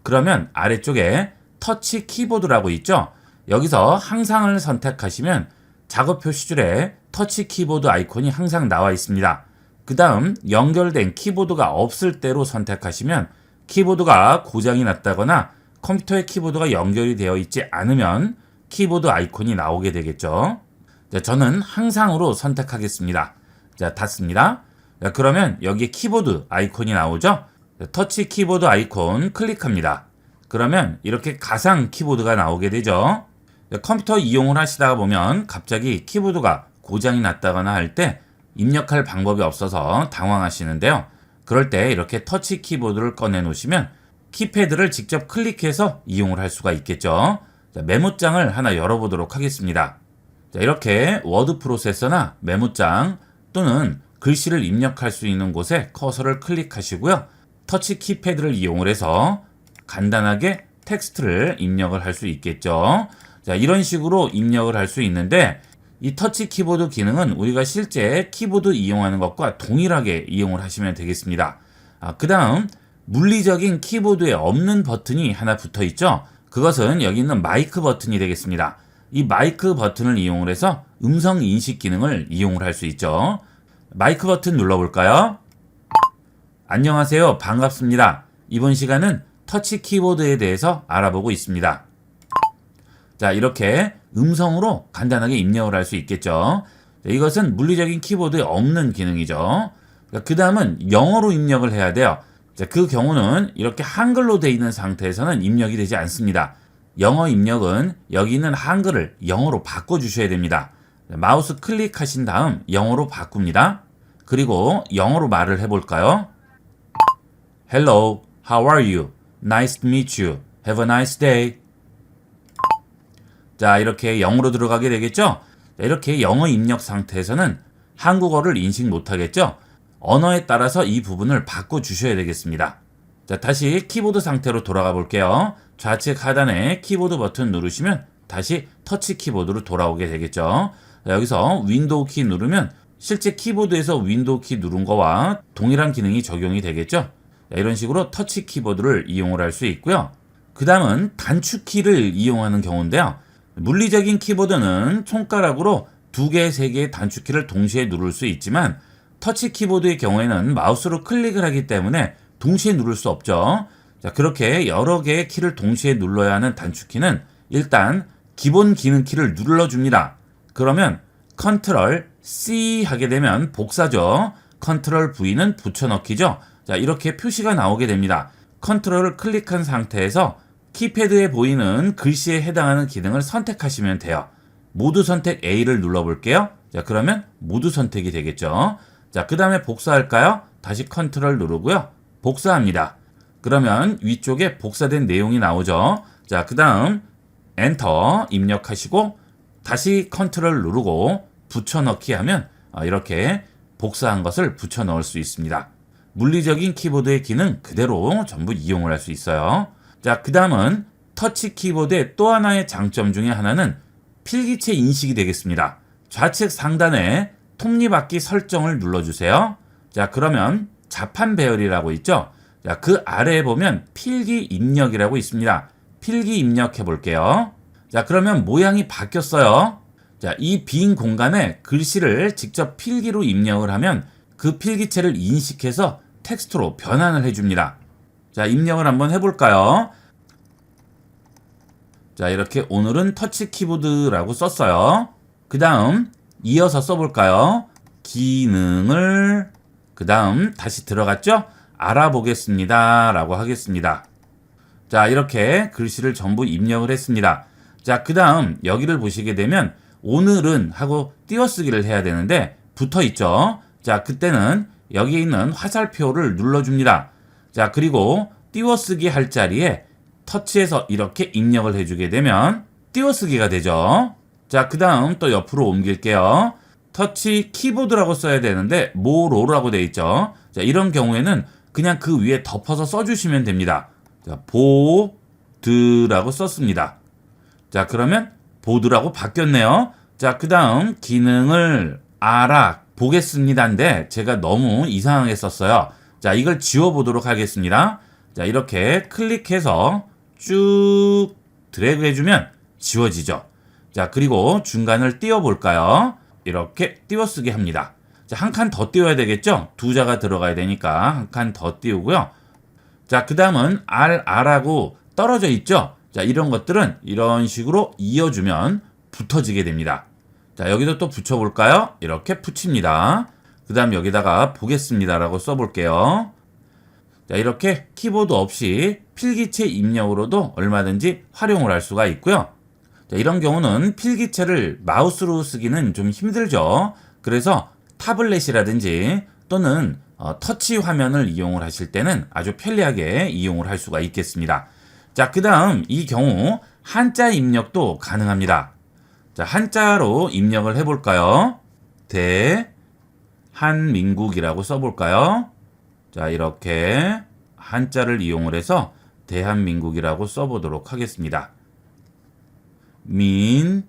그러면 아래쪽에 터치 키보드라고 있죠. 여기서 항상을 선택하시면 작업 표시줄에 터치 키보드 아이콘이 항상 나와 있습니다. 그 다음 연결된 키보드가 없을 때로 선택하시면 키보드가 고장이 났다거나 컴퓨터의 키보드가 연결이 되어 있지 않으면 키보드 아이콘이 나오게 되겠죠. 자, 저는 항상으로 선택하겠습니다. 자, 닫습니다. 자, 그러면 여기에 키보드 아이콘이 나오죠? 자, 터치 키보드 아이콘 클릭합니다. 그러면 이렇게 가상 키보드가 나오게 되죠. 자, 컴퓨터 이용을 하시다가 보면 갑자기 키보드가 고장이 났다거나 할 때 입력할 방법이 없어서 당황하시는데요. 그럴 때 이렇게 터치 키보드를 꺼내 놓으시면 키패드를 직접 클릭해서 이용을 할 수가 있겠죠. 자, 메모장을 하나 열어보도록 하겠습니다. 자, 이렇게 워드 프로세서나 메모장 또는 글씨를 입력할 수 있는 곳에 커서를 클릭하시고요. 터치 키패드를 이용을 해서 간단하게 텍스트를 입력을 할 수 있겠죠. 자, 이런 식으로 입력을 할 수 있는데 이 터치 키보드 기능은 우리가 실제 키보드 이용하는 것과 동일하게 이용을 하시면 되겠습니다. 그 다음 물리적인 키보드에 없는 버튼이 하나 붙어 있죠. 그것은 여기 있는 마이크 버튼이 되겠습니다. 이 마이크 버튼을 이용을 해서 음성 인식 기능을 이용을 할 수 있죠. 마이크 버튼 눌러볼까요? 안녕하세요. 반갑습니다. 이번 시간은 터치 키보드에 대해서 알아보고 있습니다. 자, 이렇게 음성으로 간단하게 입력을 할 수 있겠죠. 자, 이것은 물리적인 키보드에 없는 기능이죠. 그 다음은 영어로 입력을 해야 돼요. 자, 그 경우는 이렇게 한글로 되어 있는 상태에서는 입력이 되지 않습니다. 영어 입력은 여기 있는 한글을 영어로 바꿔주셔야 됩니다. 자, 마우스 클릭하신 다음 영어로 바꿉니다. 그리고 영어로 말을 해볼까요? Hello, how are you? Nice to meet you. Have a nice day. 자, 이렇게 영어로 들어가게 되겠죠? 자, 이렇게 영어 입력 상태에서는 한국어를 인식 못하겠죠? 언어에 따라서 이 부분을 바꿔주셔야 되겠습니다. 자, 다시 키보드 상태로 돌아가 볼게요. 좌측 하단에 키보드 버튼 누르시면 다시 터치 키보드로 돌아오게 되겠죠. 자, 여기서 윈도우 키 누르면 실제 키보드에서 윈도우 키 누른 거와 동일한 기능이 적용이 되겠죠. 자, 이런 식으로 터치 키보드를 이용을 할 수 있고요. 그 다음은 단축키를 이용하는 경우인데요. 물리적인 키보드는 손가락으로 2개, 3개의 단축키를 동시에 누를 수 있지만 터치 키보드의 경우에는 마우스로 클릭을 하기 때문에 동시에 누를 수 없죠. 자, 그렇게 여러 개의 키를 동시에 눌러야 하는 단축키는 일단 기본 기능 키를 눌러줍니다. 그러면 컨트롤 C 하게 되면 복사죠. 컨트롤 V는 붙여넣기죠. 자, 이렇게 표시가 나오게 됩니다. 컨트롤을 클릭한 상태에서 키패드에 보이는 글씨에 해당하는 기능을 선택하시면 돼요. 모두 선택 A를 눌러볼게요. 자, 그러면 모두 선택이 되겠죠. 자, 그 다음에 복사할까요? 다시 컨트롤 누르고요. 복사합니다. 그러면 위쪽에 복사된 내용이 나오죠. 자, 그 다음 엔터 입력하시고 다시 컨트롤 누르고 붙여넣기 하면 이렇게 복사한 것을 붙여넣을 수 있습니다. 물리적인 키보드의 기능 그대로 전부 이용을 할 수 있어요. 자, 그 다음은 터치 키보드의 또 하나의 장점 중에 하나는 필기체 인식이 되겠습니다. 좌측 상단에 톱니바퀴 설정을 눌러주세요. 자, 그러면 자판 배열이라고 있죠. 자, 그 아래에 보면 필기 입력이라고 있습니다. 필기 입력해 볼게요. 자, 그러면 모양이 바뀌었어요. 자, 이 빈 공간에 글씨를 직접 필기로 입력을 하면 그 필기체를 인식해서 텍스트로 변환을 해줍니다. 자, 입력을 한번 해볼까요? 자, 이렇게 오늘은 터치 키보드라고 썼어요. 그 다음 이어서 써볼까요? 기능을 그 다음 다시 들어갔죠? 알아보겠습니다 라고 하겠습니다. 자, 이렇게 글씨를 전부 입력을 했습니다. 자, 그 다음 여기를 보시게 되면 오늘은 하고 띄어쓰기를 해야 되는데 붙어 있죠. 자, 그때는 여기 있는 화살표를 눌러줍니다. 자, 그리고 띄어쓰기 할 자리에 터치해서 이렇게 입력을 해주게 되면 띄어쓰기가 되죠. 자, 그 다음 또 옆으로 옮길게요. 터치 키보드라고 써야 되는데 모로라고 되어 있죠. 자, 이런 경우에는 그냥 그 위에 덮어서 써주시면 됩니다. 자, 보드라고 썼습니다. 자, 그러면 보드라고 바뀌었네요. 자, 그 다음 기능을 알아보겠습니다인데 제가 너무 이상하게 썼어요. 자, 이걸 지워보도록 하겠습니다. 자, 이렇게 클릭해서 쭉 드래그 해주면 지워지죠. 자, 그리고 중간을 띄워볼까요? 이렇게 띄워쓰기 합니다. 자, 한 칸 더 띄워야 되겠죠? 두 자가 들어가야 되니까 한 칸 더 띄우고요. 자, 그 다음은 R하고 떨어져 있죠? 자, 이런 것들은 이런 식으로 이어주면 붙어지게 됩니다. 자, 여기도 또 붙여볼까요? 이렇게 붙입니다. 그 다음 여기다가 보겠습니다라고 써볼게요. 자, 이렇게 키보드 없이 필기체 입력으로도 얼마든지 활용을 할 수가 있고요. 자, 이런 경우는 필기체를 마우스로 쓰기는 좀 힘들죠. 그래서 타블렛이라든지 또는 터치 화면을 이용을 하실 때는 아주 편리하게 이용을 할 수가 있겠습니다. 자, 그 다음 이 경우 한자 입력도 가능합니다. 자, 한자로 입력을 해볼까요? 대한민국이라고 써볼까요? 자, 이렇게 한자를 이용을 해서 대한민국이라고 써보도록 하겠습니다. 민국이죠?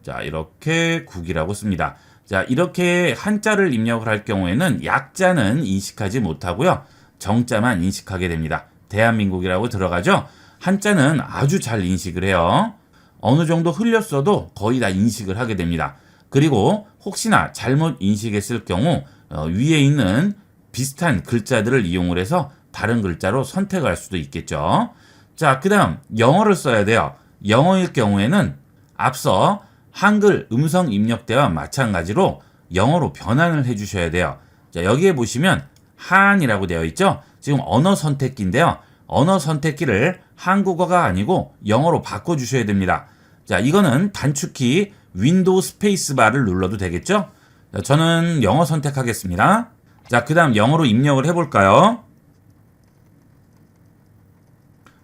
자, 이렇게 국이라고 씁니다. 자, 이렇게 한자를 입력을 할 경우에는 약자는 인식하지 못하고요. 정자만 인식하게 됩니다. 대한민국이라고 들어가죠? 한자는 아주 잘 인식을 해요. 어느 정도 흘렸어도 거의 다 인식을 하게 됩니다. 그리고 혹시나 잘못 인식했을 경우 위에 있는 비슷한 글자들을 이용을 해서 다른 글자로 선택할 수도 있겠죠. 자, 그 다음 영어를 써야 돼요. 영어일 경우에는 앞서 한글 음성 입력대와 마찬가지로 영어로 변환을 해주셔야 돼요. 자, 여기에 보시면 한이라고 되어 있죠. 지금 언어 선택기인데요. 언어 선택기를 한국어가 아니고 영어로 바꿔주셔야 됩니다. 자, 이거는 단축키 윈도우 스페이스바를 눌러도 되겠죠. 자, 저는 영어 선택하겠습니다. 자, 그 다음 영어로 입력을 해볼까요?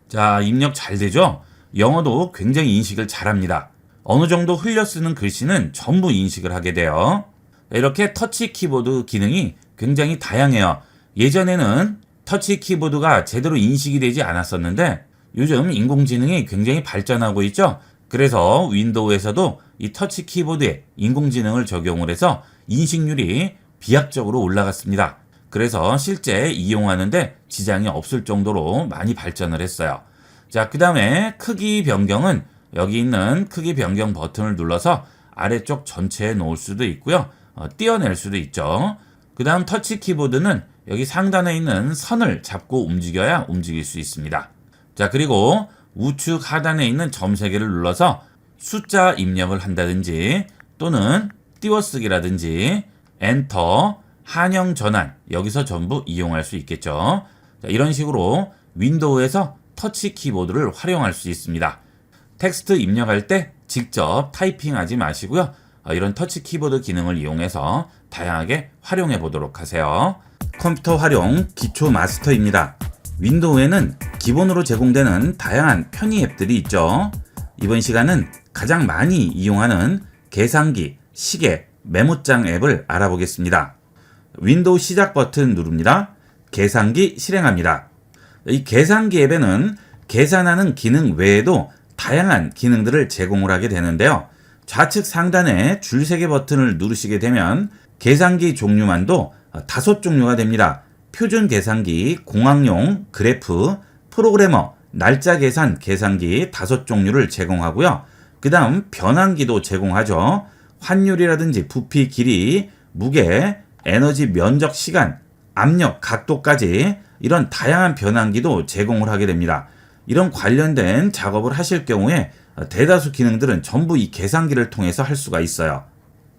자, 입력 잘 되죠? 영어도 굉장히 인식을 잘합니다. 어느 정도 흘려 쓰는 글씨는 전부 인식을 하게 돼요. 이렇게 터치 키보드 기능이 굉장히 다양해요. 예전에는 터치 키보드가 제대로 인식이 되지 않았었는데 요즘 인공지능이 굉장히 발전하고 있죠. 그래서 윈도우에서도 이 터치 키보드에 인공지능을 적용을 해서 인식률이 비약적으로 올라갔습니다. 그래서 실제 이용하는데 지장이 없을 정도로 많이 발전을 했어요. 자, 그 다음에 크기 변경은 여기 있는 크기 변경 버튼을 눌러서 아래쪽 전체에 놓을 수도 있고요. 띄어낼 수도 있죠. 그 다음 터치 키보드는 여기 상단에 있는 선을 잡고 움직여야 움직일 수 있습니다. 자, 그리고 우측 하단에 있는 점 3개를 눌러서 숫자 입력을 한다든지 또는 띄워쓰기라든지 엔터, 한영 전환 여기서 전부 이용할 수 있겠죠. 자, 이런 식으로 윈도우에서 터치 키보드를 활용할 수 있습니다. 텍스트 입력할 때 직접 타이핑하지 마시고요. 이런 터치 키보드 기능을 이용해서 다양하게 활용해 보도록 하세요. 컴퓨터 활용 기초 마스터입니다. 윈도우에는 기본으로 제공되는 다양한 편의 앱들이 있죠. 이번 시간은 가장 많이 이용하는 계산기, 시계, 메모장 앱을 알아보겠습니다. 윈도우 시작 버튼 누릅니다. 계산기 실행합니다. 이 계산기 앱에는 계산하는 기능 외에도 다양한 기능들을 제공을 하게 되는데요. 좌측 상단에 줄 3개 버튼을 누르시게 되면 계산기 종류만도 5종류가 됩니다. 표준 계산기, 공학용, 그래프, 프로그래머, 날짜 계산 계산기 5종류를 제공하고요. 그 다음 변환기도 제공하죠. 환율이라든지 부피 길이, 무게, 에너지 면적 시간, 압력, 각도까지 이런 다양한 변환기도 제공을 하게 됩니다. 이런 관련된 작업을 하실 경우에 대다수 기능들은 전부 이 계산기를 통해서 할 수가 있어요.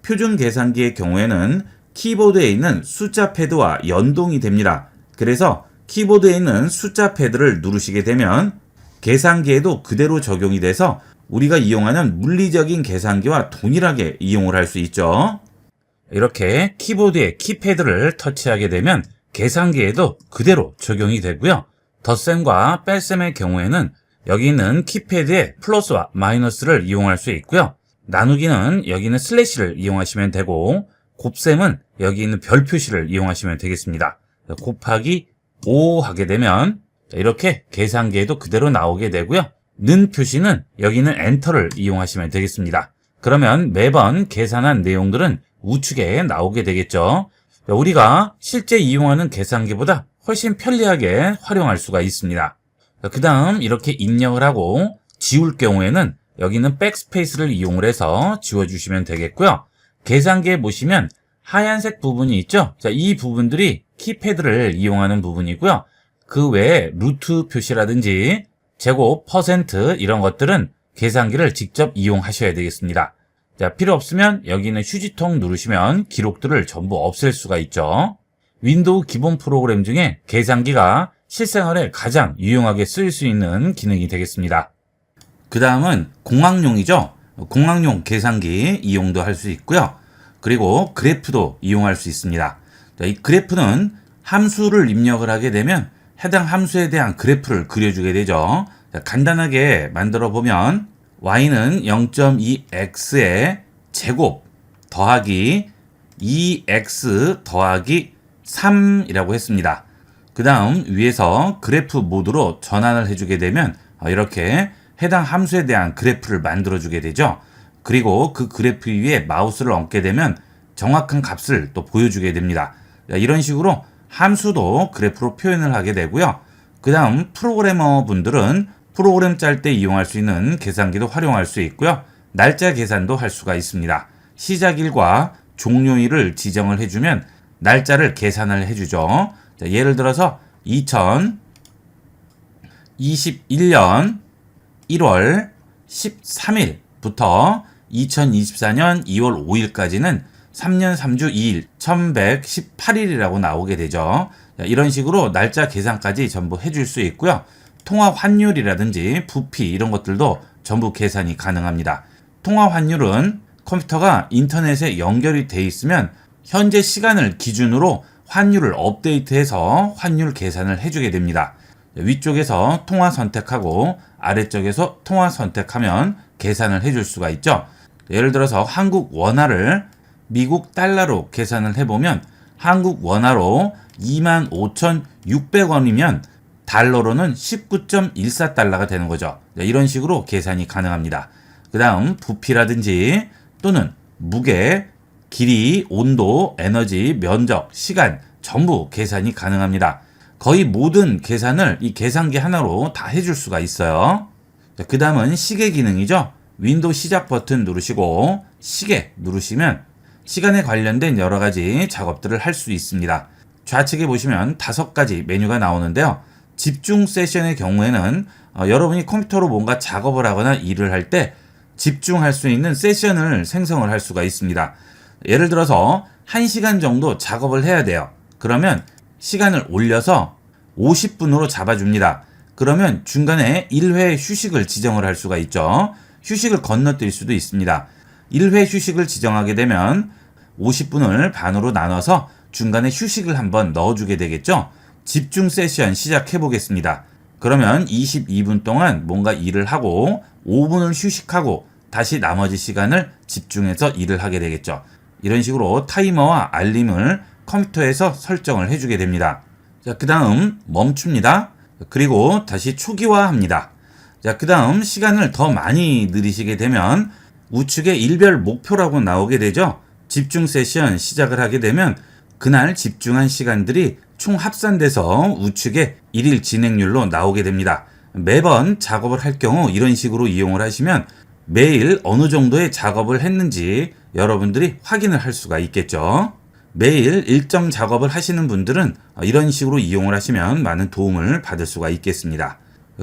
표준 계산기의 경우에는 키보드에 있는 숫자 패드와 연동이 됩니다. 그래서 키보드에 있는 숫자 패드를 누르시게 되면 계산기에도 그대로 적용이 돼서 우리가 이용하는 물리적인 계산기와 동일하게 이용을 할 수 있죠. 이렇게 키보드에 키패드를 터치하게 되면 계산기에도 그대로 적용이 되고요. 덧셈과 뺄셈의 경우에는 여기 있는 키패드에 플러스와 마이너스를 이용할 수 있고요. 나누기는 여기 있는 슬래시를 이용하시면 되고, 곱셈은 여기 있는 별 표시를 이용하시면 되겠습니다. 곱하기 5 하게 되면 이렇게 계산기에도 그대로 나오게 되고요. 는 표시는 여기 있는 엔터를 이용하시면 되겠습니다. 그러면 매번 계산한 내용들은 우측에 나오게 되겠죠. 우리가 실제 이용하는 계산기보다 훨씬 편리하게 활용할 수가 있습니다. 그 다음 이렇게 입력을 하고 지울 경우에는 여기 있는 백스페이스를 이용을 해서 지워주시면 되겠고요. 계산기에 보시면 하얀색 부분이 있죠. 자, 이 부분들이 키패드를 이용하는 부분이고요. 그 외에 루트 표시라든지 제곱, 퍼센트 이런 것들은 계산기를 직접 이용하셔야 되겠습니다. 자, 필요 없으면 여기 있는 휴지통 누르시면 기록들을 전부 없앨 수가 있죠. 윈도우 기본 프로그램 중에 계산기가 실생활에 가장 유용하게 쓰일 수 있는 기능이 되겠습니다. 그 다음은 공학용이죠. 공학용 계산기 이용도 할 수 있고요. 그리고 그래프도 이용할 수 있습니다. 자, 이 그래프는 함수를 입력을 하게 되면 해당 함수에 대한 그래프를 그려주게 되죠. 자, 간단하게 만들어 보면 y는 0.2x의 제곱 더하기 2x 더하기 3이라고 했습니다. 그 다음 위에서 그래프 모드로 전환을 해주게 되면 이렇게 해당 함수에 대한 그래프를 만들어주게 되죠. 그리고 그 그래프 위에 마우스를 얹게 되면 정확한 값을 또 보여주게 됩니다. 이런 식으로 함수도 그래프로 표현을 하게 되고요. 그 다음 프로그래머 분들은 프로그램 짤 때 이용할 수 있는 계산기도 활용할 수 있고요. 날짜 계산도 할 수가 있습니다. 시작일과 종료일을 지정을 해주면 날짜를 계산을 해주죠. 자, 예를 들어서 2021년 1월 13일부터 2024년 2월 5일까지는 3년 3주 2일 1118일이라고 나오게 되죠. 자, 이런 식으로 날짜 계산까지 전부 해줄 수 있고요. 통화 환율이라든지 부피 이런 것들도 전부 계산이 가능합니다. 통화 환율은 컴퓨터가 인터넷에 연결이 돼 있으면 현재 시간을 기준으로 환율을 업데이트해서 환율 계산을 해주게 됩니다. 위쪽에서 통화 선택하고 아래쪽에서 통화 선택하면 계산을 해줄 수가 있죠. 예를 들어서 한국 원화를 미국 달러로 계산을 해보면 한국 원화로 25,600원이면 달러로는 19.14달러가 되는 거죠. 이런 식으로 계산이 가능합니다. 그 다음 부피라든지 또는 무게, 길이, 온도, 에너지, 면적, 시간 전부 계산이 가능합니다. 거의 모든 계산을 이 계산기 하나로 다 해줄 수가 있어요. 그 다음은 시계 기능이죠. 윈도우 시작 버튼 누르시고 시계 누르시면 시간에 관련된 여러 가지 작업들을 할 수 있습니다. 좌측에 보시면 5가지 메뉴가 나오는데요. 집중 세션의 경우에는 여러분이 컴퓨터로 뭔가 작업을 하거나 일을 할 때 집중할 수 있는 세션을 생성을 할 수가 있습니다. 예를 들어서 1시간 정도 작업을 해야 돼요. 그러면 시간을 올려서 50분으로 잡아줍니다. 그러면 중간에 1회 휴식을 지정을 할 수가 있죠. 휴식을 건너뛸 수도 있습니다. 1회 휴식을 지정하게 되면 50분을 반으로 나눠서 중간에 휴식을 한번 넣어주게 되겠죠. 집중 세션 시작해 보겠습니다. 그러면 22분 동안 뭔가 일을 하고 5분을 휴식하고 다시 나머지 시간을 집중해서 일을 하게 되겠죠. 이런 식으로 타이머와 알림을 컴퓨터에서 설정을 해주게 됩니다. 자, 그 다음 멈춥니다. 그리고 다시 초기화합니다. 자, 그 다음 시간을 더 많이 늘리시게 되면 우측에 일별 목표라고 나오게 되죠. 집중 세션 시작을 하게 되면 그날 집중한 시간들이 총 합산돼서 우측에 일일 진행률로 나오게 됩니다. 매번 작업을 할 경우 이런 식으로 이용을 하시면 매일 어느 정도의 작업을 했는지 여러분들이 확인을 할 수가 있겠죠. 매일 일정 작업을 하시는 분들은 이런 식으로 이용을 하시면 많은 도움을 받을 수가 있겠습니다.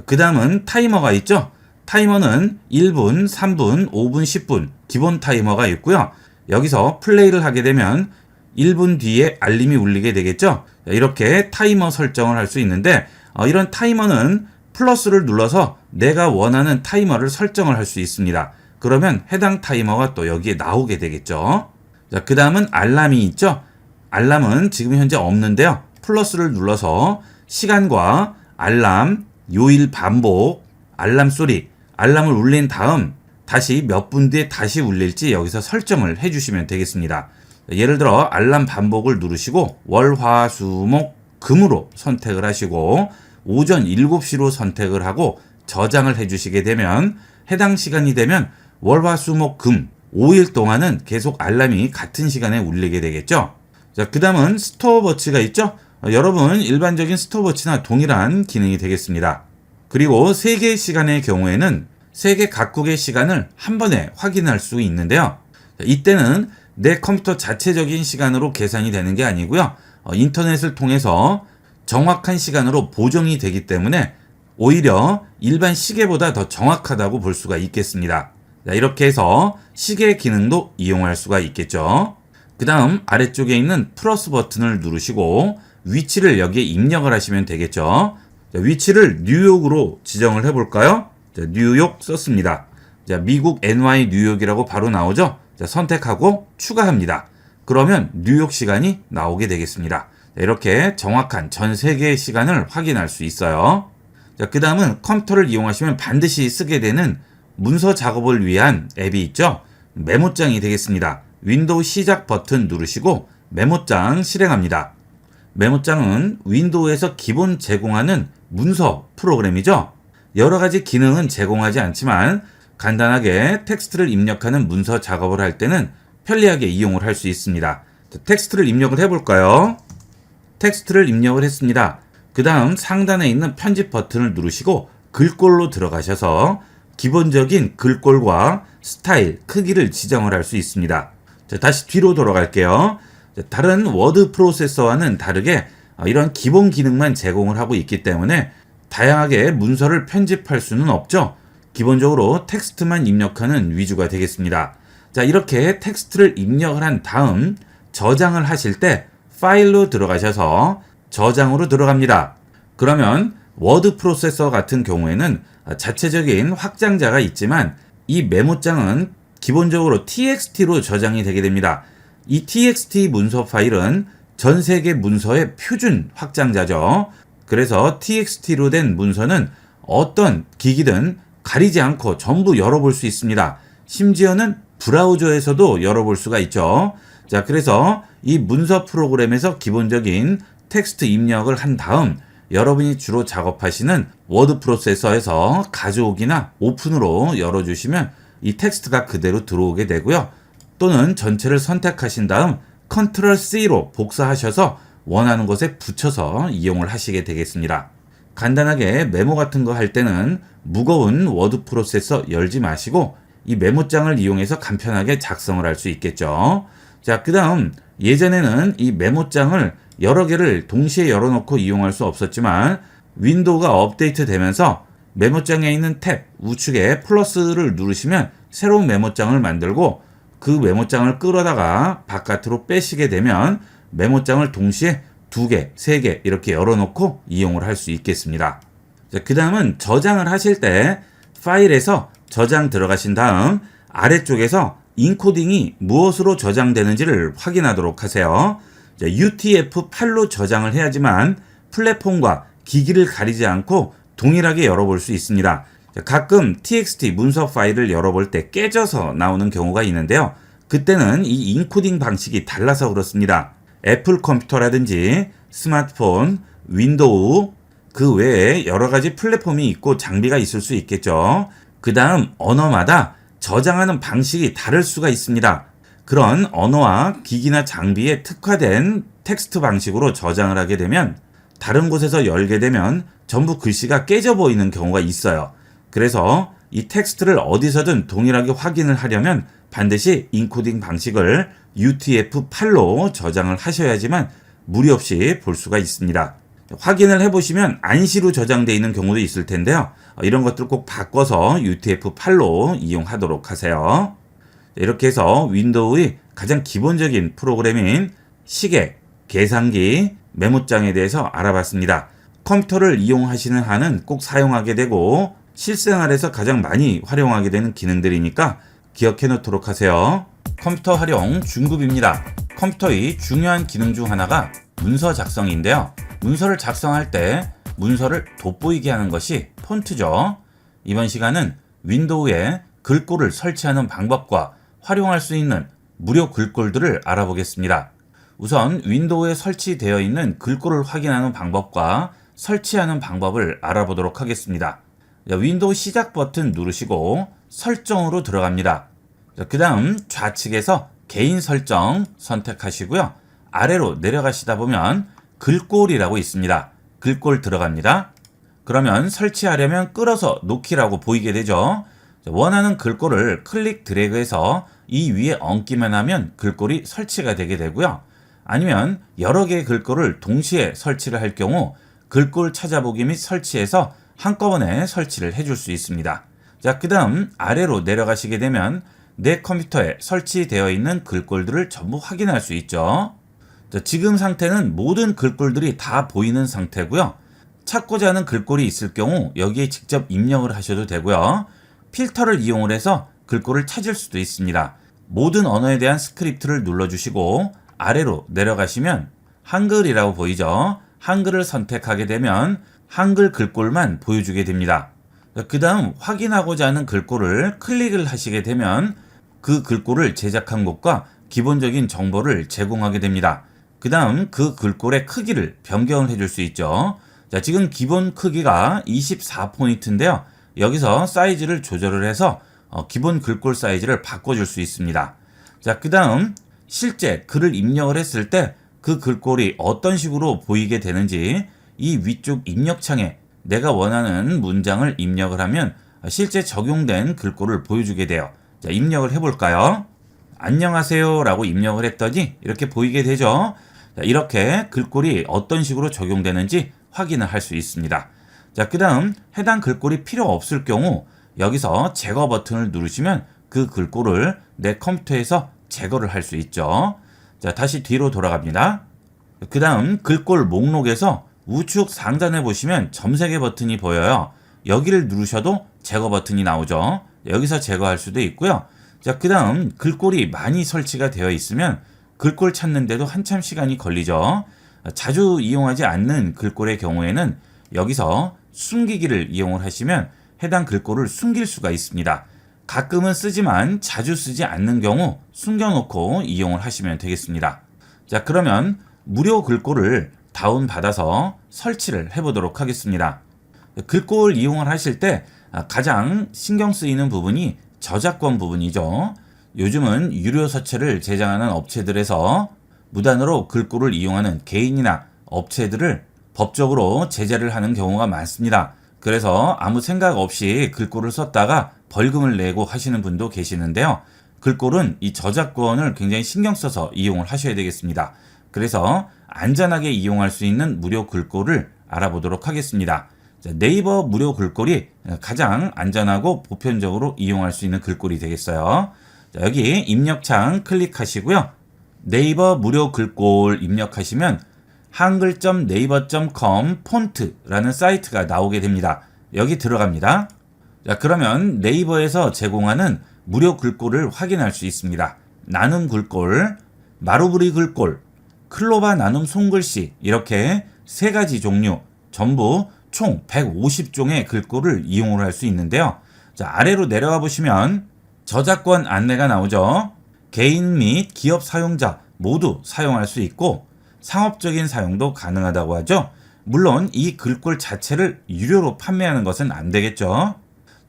그 다음은 타이머가 있죠. 타이머는 1분, 3분, 5분, 10분 기본 타이머가 있고요. 여기서 플레이를 하게 되면 1분 뒤에 알림이 울리게 되겠죠. 이렇게 타이머 설정을 할 수 있는데 이런 타이머는 플러스를 눌러서 내가 원하는 타이머를 설정을 할 수 있습니다. 그러면 해당 타이머가 또 여기에 나오게 되겠죠. 자, 그 다음은 알람이 있죠. 알람은 지금 현재 없는데요. 플러스를 눌러서 시간과 알람, 요일 반복, 알람 소리, 알람을 울린 다음 다시 몇 분 뒤에 다시 울릴지 여기서 설정을 해주시면 되겠습니다. 예를 들어 알람 반복을 누르시고 월, 화, 수, 목, 금으로 선택을 하시고 오전 7시로 선택을 하고 저장을 해주시게 되면 해당 시간이 되면 월, 화, 수, 목, 금 5일 동안은 계속 알람이 같은 시간에 울리게 되겠죠. 자, 그 다음은 스톱워치가 있죠. 여러분 일반적인 스톱워치나 동일한 기능이 되겠습니다. 그리고 세개의 시간의 경우에는 세 개 각국의 시간을 한 번에 확인할 수 있는데요. 이때는 내 컴퓨터 자체적인 시간으로 계산이 되는 게 아니고요. 인터넷을 통해서 정확한 시간으로 보정이 되기 때문에 오히려 일반 시계보다 더 정확하다고 볼 수가 있겠습니다. 자, 이렇게 해서 시계 기능도 이용할 수가 있겠죠. 그 다음 아래쪽에 있는 플러스 버튼을 누르시고 위치를 여기에 입력을 하시면 되겠죠. 자, 위치를 뉴욕으로 지정을 해볼까요? 자, 뉴욕 썼습니다. 자, 미국 NY 뉴욕이라고 바로 나오죠. 자, 선택하고 추가합니다. 그러면 뉴욕 시간이 나오게 되겠습니다. 자, 이렇게 정확한 전 세계의 시간을 확인할 수 있어요. 자, 그 다음은 컴퓨터를 이용하시면 반드시 쓰게 되는 문서 작업을 위한 앱이 있죠. 메모장이 되겠습니다. 윈도우 시작 버튼 누르시고 메모장 실행합니다. 메모장은 윈도우에서 기본 제공하는 문서 프로그램이죠. 여러 가지 기능은 제공하지 않지만 간단하게 텍스트를 입력하는 문서 작업을 할 때는 편리하게 이용을 할 수 있습니다. 텍스트를 입력을 해볼까요? 텍스트를 입력을 했습니다. 그 다음 상단에 있는 편집 버튼을 누르시고 글꼴로 들어가셔서 기본적인 글꼴과 스타일, 크기를 지정을 할 수 있습니다. 자, 다시 뒤로 돌아갈게요. 자, 다른 워드 프로세서와는 다르게 이런 기본 기능만 제공을 하고 있기 때문에 다양하게 문서를 편집할 수는 없죠. 기본적으로 텍스트만 입력하는 위주가 되겠습니다. 자, 이렇게 텍스트를 입력을 한 다음 저장을 하실 때 파일로 들어가셔서 저장으로 들어갑니다. 그러면 워드 프로세서 같은 경우에는 자체적인 확장자가 있지만 이 메모장은 기본적으로 txt로 저장이 되게 됩니다. 이 txt 문서 파일은 전 세계 문서의 표준 확장자죠. 그래서 txt로 된 문서는 어떤 기기든 가리지 않고 전부 열어볼 수 있습니다. 심지어는 브라우저에서도 열어볼 수가 있죠. 자, 그래서 이 문서 프로그램에서 기본적인 텍스트 입력을 한 다음 여러분이 주로 작업하시는 워드 프로세서에서 가져오기나 오픈으로 열어주시면 이 텍스트가 그대로 들어오게 되고요. 또는 전체를 선택하신 다음 컨트롤 C로 복사하셔서 원하는 곳에 붙여서 이용을 하시게 되겠습니다. 간단하게 메모 같은 거 할 때는 무거운 워드 프로세서 열지 마시고 이 메모장을 이용해서 간편하게 작성을 할 수 있겠죠. 자, 그 다음 예전에는 이 메모장을 여러 개를 동시에 열어놓고 이용할 수 없었지만 윈도우가 업데이트 되면서 메모장에 있는 탭 우측에 플러스를 누르시면 새로운 메모장을 만들고 그 메모장을 끌어다가 바깥으로 빼시게 되면 메모장을 동시에 2개, 3개 이렇게 열어놓고 이용을 할 수 있겠습니다. 그 다음은 저장을 하실 때 파일에서 저장 들어가신 다음 아래쪽에서 인코딩이 무엇으로 저장되는지를 확인하도록 하세요. UTF-8로 저장을 해야지만 플랫폼과 기기를 가리지 않고 동일하게 열어볼 수 있습니다. 가끔 TXT 문서 파일을 열어볼 때 깨져서 나오는 경우가 있는데요. 그때는 이 인코딩 방식이 달라서 그렇습니다. 애플 컴퓨터라든지 스마트폰, 윈도우, 그 외에 여러 가지 플랫폼이 있고 장비가 있을 수 있겠죠. 그 다음 언어마다 저장하는 방식이 다를 수가 있습니다. 그런 언어와 기기나 장비에 특화된 텍스트 방식으로 저장을 하게 되면 다른 곳에서 열게 되면 전부 글씨가 깨져 보이는 경우가 있어요. 그래서 이 텍스트를 어디서든 동일하게 확인을 하려면 반드시 인코딩 방식을 UTF-8로 저장을 하셔야지만 무리 없이 볼 수가 있습니다. 확인을 해보시면 안시로 저장되어 있는 경우도 있을 텐데요. 이런 것들 꼭 바꿔서 UTF-8로 이용하도록 하세요. 이렇게 해서 윈도우의 가장 기본적인 프로그램인 시계, 계산기, 메모장에 대해서 알아봤습니다. 컴퓨터를 이용하시는 한은 꼭 사용하게 되고 실생활에서 가장 많이 활용하게 되는 기능들이니까 기억해 놓도록 하세요. 컴퓨터 활용 중급입니다. 컴퓨터의 중요한 기능 중 하나가 문서 작성인데요. 문서를 작성할 때 문서를 돋보이게 하는 것이 폰트죠. 이번 시간은 윈도우에 글꼴을 설치하는 방법과 활용할 수 있는 무료 글꼴들을 알아보겠습니다. 우선 윈도우에 설치되어 있는 글꼴을 확인하는 방법과 설치하는 방법을 알아보도록 하겠습니다. 윈도우 시작 버튼 누르시고 설정으로 들어갑니다. 그 다음 좌측에서 개인 설정 선택하시고요. 아래로 내려가시다 보면 글꼴이라고 있습니다. 글꼴 들어갑니다. 그러면 설치하려면 끌어서 놓기라고 보이게 되죠. 원하는 글꼴을 클릭 드래그해서 이 위에 얹기만 하면 글꼴이 설치가 되게 되고요. 아니면 여러 개의 글꼴을 동시에 설치를 할 경우 글꼴 찾아보기 및 설치해서 한꺼번에 설치를 해줄 수 있습니다. 자, 그 다음 아래로 내려가시게 되면 내 컴퓨터에 설치되어 있는 글꼴들을 전부 확인할 수 있죠. 자, 지금 상태는 모든 글꼴들이 다 보이는 상태고요. 찾고자 하는 글꼴이 있을 경우 여기에 직접 입력을 하셔도 되고요. 필터를 이용을 해서 글꼴을 찾을 수도 있습니다. 모든 언어에 대한 스크립트를 눌러주시고 아래로 내려가시면 한글이라고 보이죠? 한글을 선택하게 되면 한글 글꼴만 보여주게 됩니다. 그 다음 확인하고자 하는 글꼴을 클릭을 하시게 되면 그 글꼴을 제작한 곳과 기본적인 정보를 제공하게 됩니다. 그 다음 그 글꼴의 크기를 변경을 해줄 수 있죠. 자, 지금 기본 크기가 24포인트인데요. 여기서 사이즈를 조절을 해서 기본 글꼴 사이즈를 바꿔줄 수 있습니다. 자, 그 다음 실제 글을 입력을 했을 때 그 글꼴이 어떤 식으로 보이게 되는지 이 위쪽 입력창에 내가 원하는 문장을 입력을 하면 실제 적용된 글꼴을 보여주게 돼요. 자, 입력을 해볼까요? 안녕하세요 라고 입력을 했더니 이렇게 보이게 되죠. 자, 이렇게 글꼴이 어떤 식으로 적용되는지 확인을 할 수 있습니다. 자, 그 다음 해당 글꼴이 필요 없을 경우 여기서 제거 버튼을 누르시면 그 글꼴을 내 컴퓨터에서 제거를 할 수 있죠. 자, 다시 뒤로 돌아갑니다. 그 다음 글꼴 목록에서 우측 상단에 보시면 점세개 버튼이 보여요. 여기를 누르셔도 제거 버튼이 나오죠. 여기서 제거할 수도 있고요. 자, 그 다음 글꼴이 많이 설치가 되어 있으면 글꼴 찾는데도 한참 시간이 걸리죠. 자주 이용하지 않는 글꼴의 경우에는 여기서 숨기기를 이용을 하시면 해당 글꼴을 숨길 수가 있습니다. 가끔은 쓰지만 자주 쓰지 않는 경우 숨겨놓고 이용을 하시면 되겠습니다. 자, 그러면 무료 글꼴을 다운받아서 설치를 해보도록 하겠습니다. 글꼴 이용을 하실 때 가장 신경 쓰이는 부분이 저작권 부분이죠. 요즘은 유료 서체를 제작하는 업체들에서 무단으로 글꼴을 이용하는 개인이나 업체들을 법적으로 제재를 하는 경우가 많습니다. 그래서 아무 생각 없이 글꼴을 썼다가 벌금을 내고 하시는 분도 계시는데요. 글꼴은 이 저작권을 굉장히 신경 써서 이용을 하셔야 되겠습니다. 그래서 안전하게 이용할 수 있는 무료 글꼴을 알아보도록 하겠습니다. 네이버 무료 글꼴이 가장 안전하고 보편적으로 이용할 수 있는 글꼴이 되겠어요. 자, 여기 입력창 클릭하시고요. 네이버 무료 글꼴 입력하시면 한글.naver.com 폰트라는 사이트가 나오게 됩니다. 여기 들어갑니다. 자, 그러면 네이버에서 제공하는 무료 글꼴을 확인할 수 있습니다. 나눔 글꼴, 마루브리 글꼴, 클로바 나눔 손글씨 이렇게 세 가지 종류 전부 총 150종의 글꼴을 이용을 할 수 있는데요. 자, 아래로 내려가 보시면 저작권 안내가 나오죠. 개인 및 기업 사용자 모두 사용할 수 있고 상업적인 사용도 가능하다고 하죠. 물론 이 글꼴 자체를 유료로 판매하는 것은 안 되겠죠.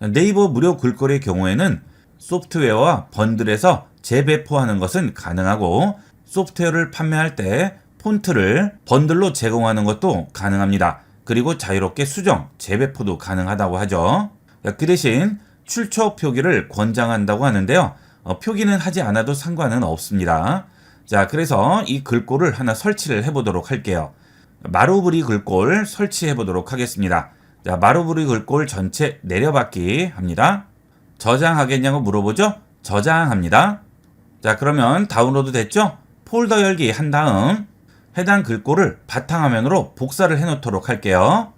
네이버 무료 글꼴의 경우에는 소프트웨어와 번들해서 재배포하는 것은 가능하고 소프트웨어를 판매할 때 폰트를 번들로 제공하는 것도 가능합니다. 그리고 자유롭게 수정, 재배포도 가능하다고 하죠. 그 대신 출처 표기를 권장한다고 하는데요. 표기는 하지 않아도 상관은 없습니다. 자, 그래서 이 글꼴을 하나 설치를 해보도록 할게요. 마루브리 글꼴 설치해보도록 하겠습니다. 자, 마루브리 글꼴 전체 내려받기 합니다. 저장하겠냐고 물어보죠? 저장합니다. 자, 그러면 다운로드 됐죠? 폴더 열기 한 다음 해당 글꼴을 바탕화면으로 복사를 해놓도록 할게요.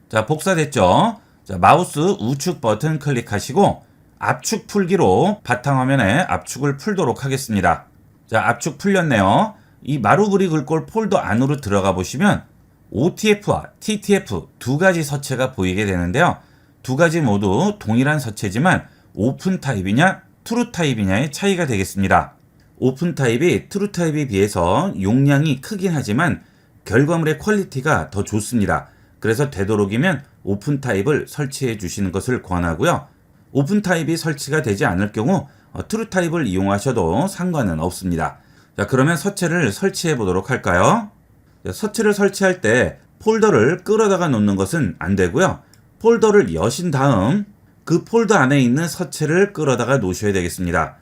자, 복사됐죠? 자, 마우스 우측 버튼 클릭하시고 압축 풀기로 바탕화면에 압축을 풀도록 하겠습니다. 자, 압축 풀렸네요. 이 마루브리 글꼴 폴더 안으로 들어가 보시면 OTF와 TTF 두 가지 서체가 보이게 되는데요. 두 가지 모두 동일한 서체지만 오픈 타입이냐 트루 타입이냐의 차이가 되겠습니다. 오픈 타입이 트루 타입에 비해서 용량이 크긴 하지만 결과물의 퀄리티가 더 좋습니다. 그래서 되도록이면 오픈 타입을 설치해 주시는 것을 권하고요. 오픈 타입이 설치가 되지 않을 경우 트루 타입을 이용하셔도 상관은 없습니다. 자, 그러면 서체를 설치해 보도록 할까요? 자, 서체를 설치할 때 폴더를 끌어다가 놓는 것은 안 되고요. 폴더를 여신 다음 그 폴더 안에 있는 서체를 끌어다가 놓으셔야 되겠습니다.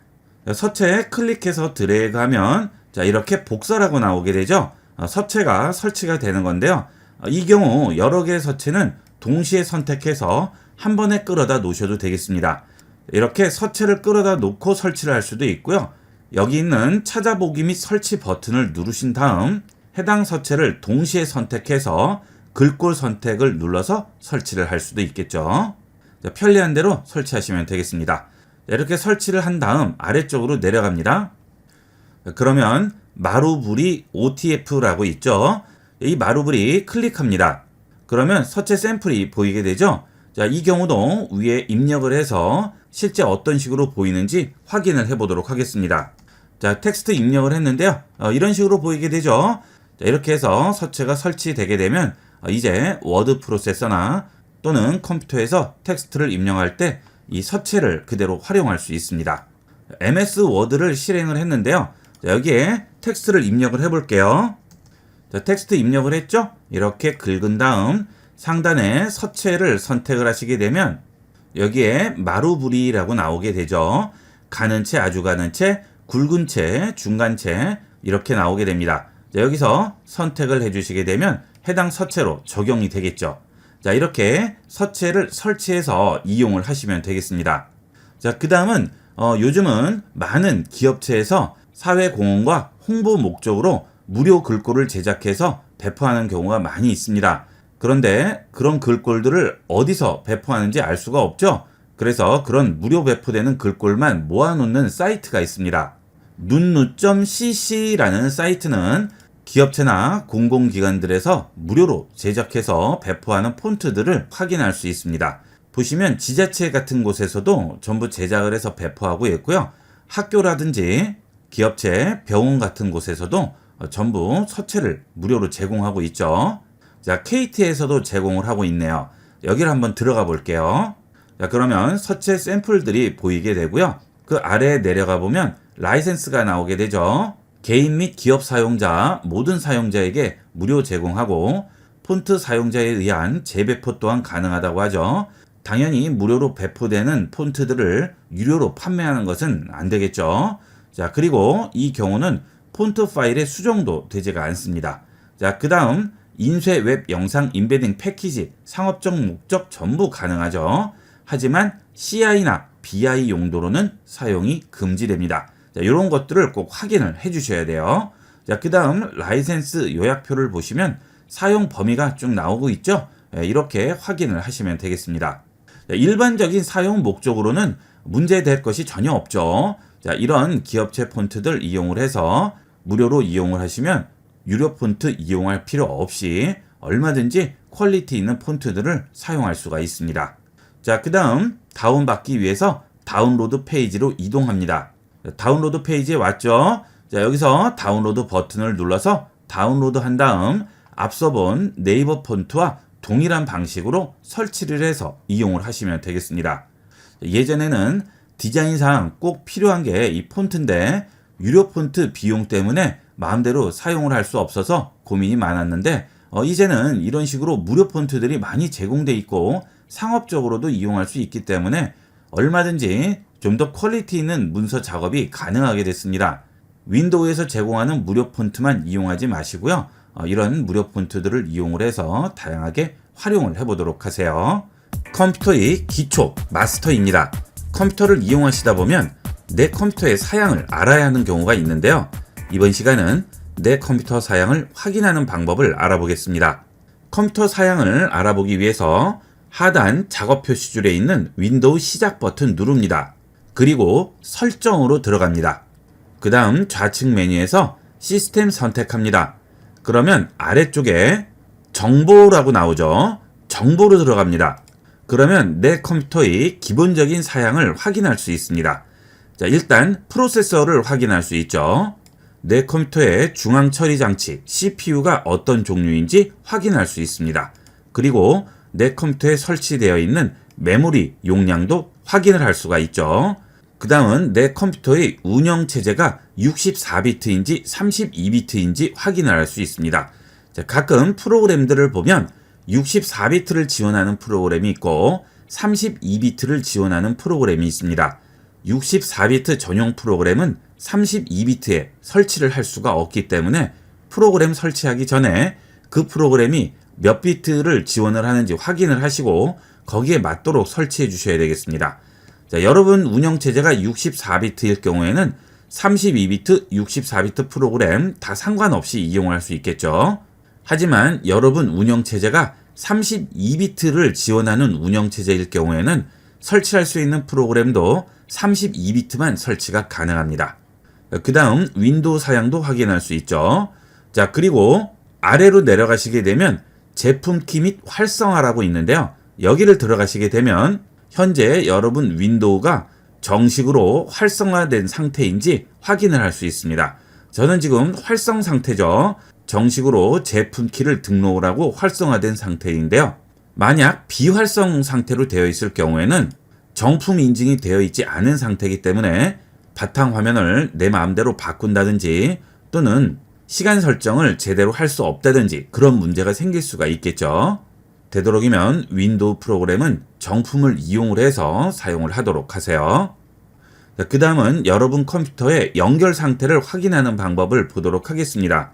자, 서체에 클릭해서 드래그하면 자, 이렇게 복사라고 나오게 되죠. 서체가 설치가 되는 건데요. 이 경우 여러 개의 서체는 동시에 선택해서 한 번에 끌어다 놓으셔도 되겠습니다. 이렇게 서체를 끌어다 놓고 설치를 할 수도 있고요. 여기 있는 찾아보기 및 설치 버튼을 누르신 다음 해당 서체를 동시에 선택해서 글꼴 선택을 눌러서 설치를 할 수도 있겠죠. 자, 편리한 대로 설치하시면 되겠습니다. 이렇게 설치를 한 다음 아래쪽으로 내려갑니다. 그러면 마루브리 OTF라고 있죠. 이 마루브리 클릭합니다. 그러면 서체 샘플이 보이게 되죠. 자, 이 경우도 위에 입력을 해서 실제 어떤 식으로 보이는지 확인을 해보도록 하겠습니다. 자, 텍스트 입력을 했는데요. 이런 식으로 보이게 되죠. 자, 이렇게 해서 서체가 설치되게 되면 이제 워드 프로세서나 또는 컴퓨터에서 텍스트를 입력할 때 이 서체를 그대로 활용할 수 있습니다. MS 워드를 실행을 했는데요. 자, 여기에 텍스트를 입력을 해볼게요. 자, 텍스트 입력을 했죠? 이렇게 긁은 다음 상단에 서체를 선택을 하시게 되면 여기에 마루브리라고 나오게 되죠. 가는 채, 아주 가는 채, 굵은 채, 중간 채 이렇게 나오게 됩니다. 자, 여기서 선택을 해주시게 되면 해당 서체로 적용이 되겠죠. 자, 이렇게 서체를 설치해서 이용을 하시면 되겠습니다. 자, 그 다음은 요즘은 많은 기업체에서 사회공헌과 홍보 목적으로 무료 글꼴을 제작해서 배포하는 경우가 많이 있습니다. 그런데 그런 글꼴들을 어디서 배포하는지 알 수가 없죠. 그래서 그런 무료 배포되는 글꼴만 모아놓는 사이트가 있습니다. nunnu.cc라는 사이트는 기업체나 공공기관들에서 무료로 제작해서 배포하는 폰트들을 확인할 수 있습니다. 보시면 지자체 같은 곳에서도 전부 제작을 해서 배포하고 있고요. 학교라든지 기업체, 병원 같은 곳에서도 전부 서체를 무료로 제공하고 있죠. 자, KT에서도 제공을 하고 있네요. 여기를 한번 들어가 볼게요. 자, 그러면 서체 샘플들이 보이게 되고요. 그 아래에 내려가 보면 라이센스가 나오게 되죠. 개인 및 기업 사용자, 모든 사용자에게 무료 제공하고 폰트 사용자에 의한 재배포 또한 가능하다고 하죠. 당연히 무료로 배포되는 폰트들을 유료로 판매하는 것은 안 되겠죠. 자, 그리고 이 경우는 폰트 파일의 수정도 되지가 않습니다. 자, 그 다음 인쇄 웹 영상 임베딩 패키지, 상업적 목적 전부 가능하죠. 하지만 CI나 BI 용도로는 사용이 금지됩니다. 자, 이런 것들을 꼭 확인을 해 주셔야 돼요. 자, 그 다음 라이센스 요약표를 보시면 사용 범위가 쭉 나오고 있죠. 이렇게 확인을 하시면 되겠습니다. 자, 일반적인 사용 목적으로는 문제될 것이 전혀 없죠. 자, 이런 기업체 폰트들 이용을 해서 무료로 이용을 하시면 유료 폰트 이용할 필요 없이 얼마든지 퀄리티 있는 폰트들을 사용할 수가 있습니다. 자, 그 다음 다운받기 위해서 다운로드 페이지로 이동합니다. 다운로드 페이지에 왔죠. 자, 여기서 다운로드 버튼을 눌러서 다운로드 한 다음 앞서 본 네이버 폰트와 동일한 방식으로 설치를 해서 이용을 하시면 되겠습니다. 예전에는 디자인상 꼭 필요한 게 이 폰트인데 유료 폰트 비용 때문에 마음대로 사용을 할 수 없어서 고민이 많았는데 이제는 이런 식으로 무료 폰트들이 많이 제공돼 있고 상업적으로도 이용할 수 있기 때문에 얼마든지 좀 더 퀄리티 있는 문서 작업이 가능하게 됐습니다. 윈도우에서 제공하는 무료 폰트만 이용하지 마시고요. 이런 무료 폰트들을 이용을 해서 다양하게 활용을 해보도록 하세요. 컴퓨터의 기초, 마스터입니다. 컴퓨터를 이용하시다 보면 내 컴퓨터의 사양을 알아야 하는 경우가 있는데요. 이번 시간은 내 컴퓨터 사양을 확인하는 방법을 알아보겠습니다. 컴퓨터 사양을 알아보기 위해서 하단 작업 표시줄에 있는 윈도우 시작 버튼 누릅니다. 그리고 설정으로 들어갑니다. 그 다음 좌측 메뉴에서 시스템 선택합니다. 그러면 아래쪽에 정보라고 나오죠. 정보로 들어갑니다. 그러면 내 컴퓨터의 기본적인 사양을 확인할 수 있습니다. 자, 일단 프로세서를 확인할 수 있죠. 내 컴퓨터의 중앙 처리 장치 CPU가 어떤 종류인지 확인할 수 있습니다. 그리고 내 컴퓨터에 설치되어 있는 메모리 용량도 확인을 할 수가 있죠. 그 다음은 내 컴퓨터의 운영체제가 64비트인지 32비트인지 확인을 할 수 있습니다. 자, 가끔 프로그램들을 보면 64비트를 지원하는 프로그램이 있고 32비트를 지원하는 프로그램이 있습니다. 64비트 전용 프로그램은 32비트에 설치를 할 수가 없기 때문에 프로그램 설치하기 전에 그 프로그램이 몇 비트를 지원을 하는지 확인을 하시고 거기에 맞도록 설치해 주셔야 되겠습니다. 자, 여러분 운영체제가 64비트일 경우에는 32비트, 64비트 프로그램 다 상관없이 이용할 수 있겠죠. 하지만 여러분 운영체제가 32비트를 지원하는 운영체제일 경우에는 설치할 수 있는 프로그램도 32비트만 설치가 가능합니다. 그 다음 윈도우 사양도 확인할 수 있죠. 자, 그리고 아래로 내려가시게 되면 제품 키 및 활성화라고 있는데요. 여기를 들어가시게 되면 현재 여러분 윈도우가 정식으로 활성화된 상태인지 확인을 할 수 있습니다. 저는 지금 활성 상태죠. 정식으로 제품 키를 등록을 하고 활성화된 상태인데요. 만약 비활성 상태로 되어 있을 경우에는 정품 인증이 되어 있지 않은 상태이기 때문에 바탕화면을 내 마음대로 바꾼다든지 또는 시간 설정을 제대로 할 수 없다든지 그런 문제가 생길 수가 있겠죠. 되도록이면 윈도우 프로그램은 정품을 이용을 해서 사용을 하도록 하세요. 그 다음은 여러분 컴퓨터의 연결 상태를 확인하는 방법을 보도록 하겠습니다.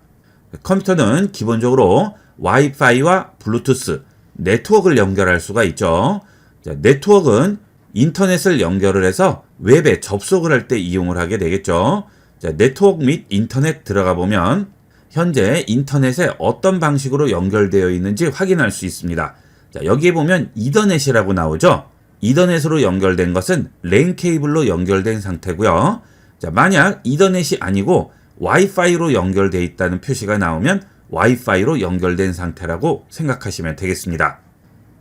컴퓨터는 기본적으로 와이파이와 블루투스, 네트워크를 연결할 수가 있죠. 자, 네트워크는 인터넷을 연결을 해서 웹에 접속을 할 때 이용을 하게 되겠죠. 자, 네트워크 및 인터넷 들어가 보면 현재 인터넷에 어떤 방식으로 연결되어 있는지 확인할 수 있습니다. 자, 여기에 보면 이더넷이라고 나오죠. 이더넷으로 연결된 것은 랜 케이블로 연결된 상태고요. 자, 만약 이더넷이 아니고 와이파이로 연결되어 있다는 표시가 나오면 와이파이로 연결된 상태라고 생각하시면 되겠습니다.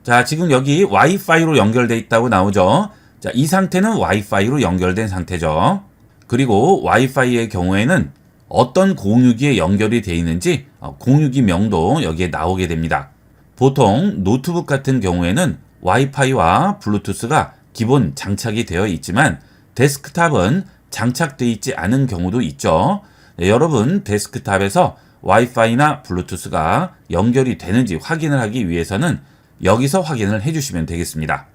자, 지금 여기 와이파이로 연결되어 있다고 나오죠. 자, 이 상태는 와이파이로 연결된 상태죠. 그리고 와이파이의 경우에는 어떤 공유기에 연결이 되어 있는지 공유기 명도 여기에 나오게 됩니다. 보통 노트북 같은 경우에는 와이파이와 블루투스가 기본 장착이 되어 있지만 데스크탑은 장착되어 있지 않은 경우도 있죠. 네, 여러분 데스크탑에서 와이파이나 블루투스가 연결이 되는지 확인을 하기 위해서는 여기서 확인을 해주시면 되겠습니다.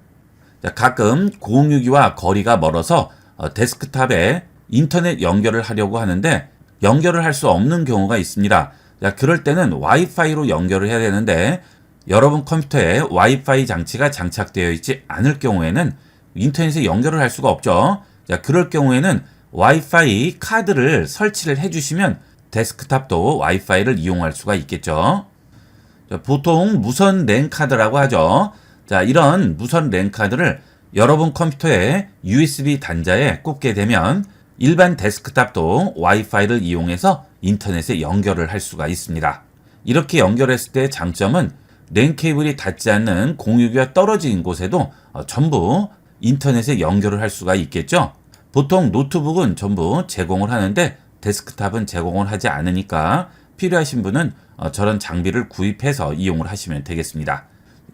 자, 가끔 공유기와 거리가 멀어서 데스크탑에 인터넷 연결을 하려고 하는데 연결을 할 수 없는 경우가 있습니다. 자, 그럴 때는 와이파이로 연결을 해야 되는데 여러분 컴퓨터에 와이파이 장치가 장착되어 있지 않을 경우에는 인터넷에 연결을 할 수가 없죠. 자, 그럴 경우에는 와이파이 카드를 설치를 해주시면 데스크탑도 와이파이를 이용할 수가 있겠죠. 자, 보통 무선 랜 카드라고 하죠. 자, 이런 무선 랜 카드를 여러분 컴퓨터에 USB 단자에 꽂게 되면 일반 데스크탑도 와이파이를 이용해서 인터넷에 연결을 할 수가 있습니다. 이렇게 연결했을 때 장점은 랜 케이블이 닿지 않는 공유기와 떨어진 곳에도 전부 인터넷에 연결을 할 수가 있겠죠. 보통 노트북은 전부 제공을 하는데 데스크탑은 제공을 하지 않으니까 필요하신 분은 저런 장비를 구입해서 이용을 하시면 되겠습니다.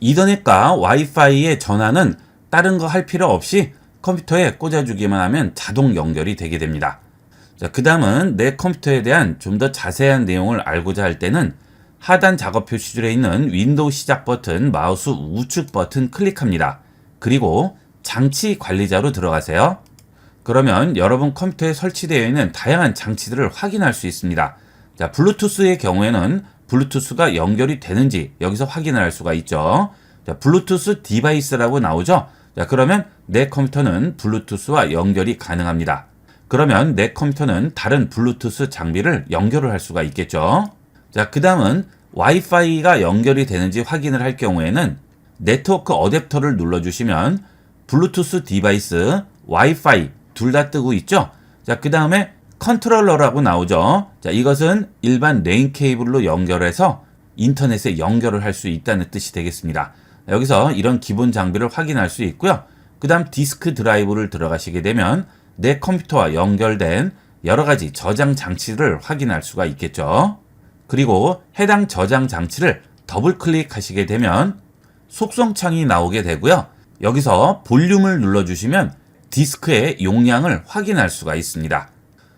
이더넷과 와이파이의 전환은 다른 거 할 필요 없이 컴퓨터에 꽂아주기만 하면 자동 연결이 되게 됩니다. 자, 그 다음은 내 컴퓨터에 대한 좀 더 자세한 내용을 알고자 할 때는 하단 작업 표시줄에 있는 윈도우 시작 버튼, 마우스 우측 버튼 클릭합니다. 그리고 장치 관리자로 들어가세요. 그러면 여러분 컴퓨터에 설치되어 있는 다양한 장치들을 확인할 수 있습니다. 자, 블루투스의 경우에는 블루투스가 연결이 되는지 여기서 확인을 할 수가 있죠. 자, 블루투스 디바이스라고 나오죠. 자, 그러면 내 컴퓨터는 블루투스와 연결이 가능합니다. 그러면 내 컴퓨터는 다른 블루투스 장비를 연결을 할 수가 있겠죠. 자, 그 다음은 와이파이가 연결이 되는지 확인을 할 경우에는 네트워크 어댑터를 눌러주시면 블루투스 디바이스, 와이파이 둘 다 뜨고 있죠. 자, 그 다음에 컨트롤러라고 나오죠. 자, 이것은 일반 랜 케이블로 연결해서 인터넷에 연결을 할 수 있다는 뜻이 되겠습니다. 여기서 이런 기본 장비를 확인할 수 있고요. 그 다음 디스크 드라이브를 들어가시게 되면 내 컴퓨터와 연결된 여러 가지 저장 장치를 확인할 수가 있겠죠. 그리고 해당 저장 장치를 더블 클릭하시게 되면 속성 창이 나오게 되고요. 여기서 볼륨을 눌러주시면 디스크의 용량을 확인할 수가 있습니다.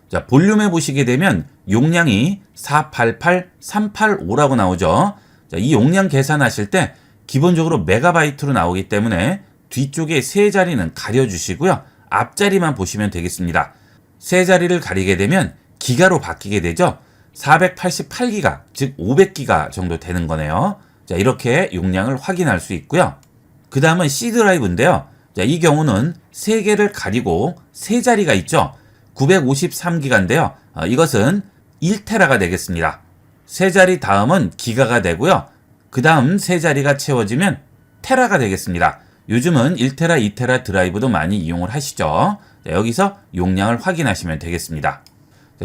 자, 볼륨에 보시게 되면 용량이 488385라고 나오죠. 자, 이 용량 계산하실 때 기본적으로 메가바이트로 나오기 때문에 뒤쪽에 세 자리는 가려주시고요. 앞자리만 보시면 되겠습니다. 세 자리를 가리게 되면 기가로 바뀌게 되죠. 488기가, 즉 500기가 정도 되는 거네요. 자, 이렇게 용량을 확인할 수 있고요. 그 다음은 C 드라이브인데요. 자, 이 경우는 3개를 가리고 세 자리가 있죠. 953기가인데요. 이것은 1테라가 되겠습니다. 세 자리 다음은 기가가 되고요. 그 다음 세 자리가 채워지면 테라가 되겠습니다. 요즘은 1테라, 2테라 드라이브도 많이 이용을 하시죠. 자, 여기서 용량을 확인하시면 되겠습니다.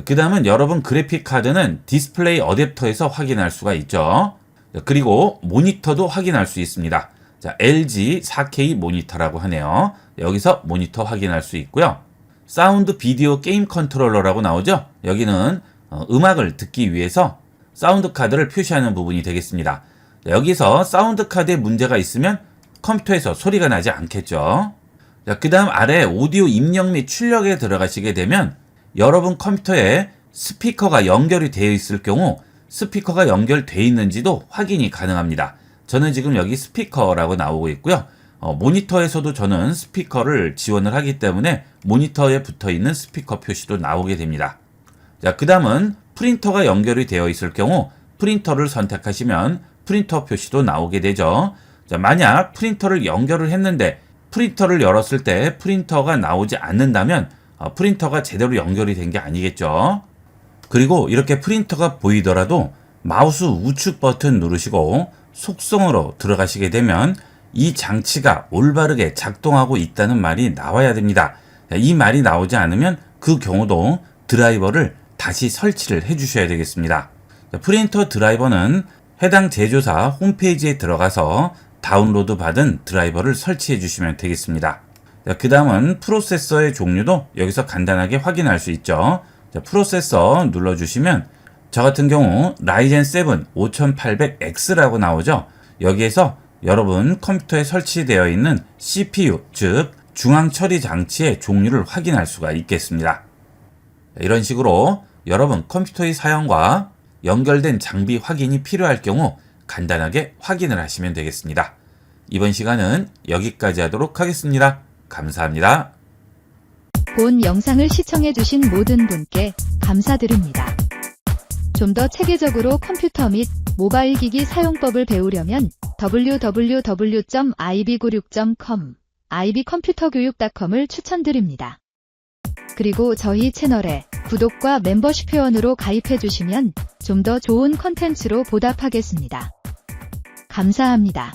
그 다음은 여러분 그래픽 카드는 디스플레이 어댑터에서 확인할 수가 있죠. 자, 그리고 모니터도 확인할 수 있습니다. 자, LG 4K 모니터라고 하네요. 여기서 모니터 확인할 수 있고요. 사운드 비디오 게임 컨트롤러라고 나오죠. 여기는 음악을 듣기 위해서 사운드 카드를 표시하는 부분이 되겠습니다. 자, 여기서 사운드 카드에 문제가 있으면 컴퓨터에서 소리가 나지 않겠죠. 자, 그 다음 아래 오디오 입력 및 출력에 들어가시게 되면 여러분 컴퓨터에 스피커가 연결이 되어 있을 경우 스피커가 연결되어 있는지도 확인이 가능합니다. 저는 지금 여기 스피커라고 나오고 있고요. 모니터에서도 저는 스피커를 지원을 하기 때문에 모니터에 붙어 있는 스피커 표시도 나오게 됩니다. 자, 그 다음은 프린터가 연결이 되어 있을 경우 프린터를 선택하시면 프린터 표시도 나오게 되죠. 자, 만약 프린터를 연결을 했는데 프린터를 열었을 때 프린터가 나오지 않는다면 프린터가 제대로 연결이 된 게 아니겠죠. 그리고 이렇게 프린터가 보이더라도 마우스 우측 버튼 누르시고 속성으로 들어가시게 되면 이 장치가 올바르게 작동하고 있다는 말이 나와야 됩니다. 이 말이 나오지 않으면 그 경우도 드라이버를 다시 설치를 해 주셔야 되겠습니다. 프린터 드라이버는 해당 제조사 홈페이지에 들어가서 다운로드 받은 드라이버를 설치해 주시면 되겠습니다. 그 다음은 프로세서의 종류도 여기서 간단하게 확인할 수 있죠. 자, 프로세서 눌러주시면 저 같은 경우 라이젠 7 5800X라고 나오죠. 여기에서 여러분 컴퓨터에 설치되어 있는 CPU, 즉 중앙 처리 장치의 종류를 확인할 수가 있겠습니다. 이런 식으로 여러분 컴퓨터의 사용과 연결된 장비 확인이 필요할 경우 간단하게 확인을 하시면 되겠습니다. 이번 시간은 여기까지 하도록 하겠습니다. 감사합니다. 본 영상을 시청해주신 모든 분께 감사드립니다. 좀 더 체계적으로 컴퓨터 및 모바일 기기 사용법을 배우려면 www.ib96.com, ib컴퓨터교육.com을 추천드립니다. 그리고 저희 채널에 구독과 멤버십 회원으로 가입해주시면 좀 더 좋은 컨텐츠로 보답하겠습니다. 감사합니다.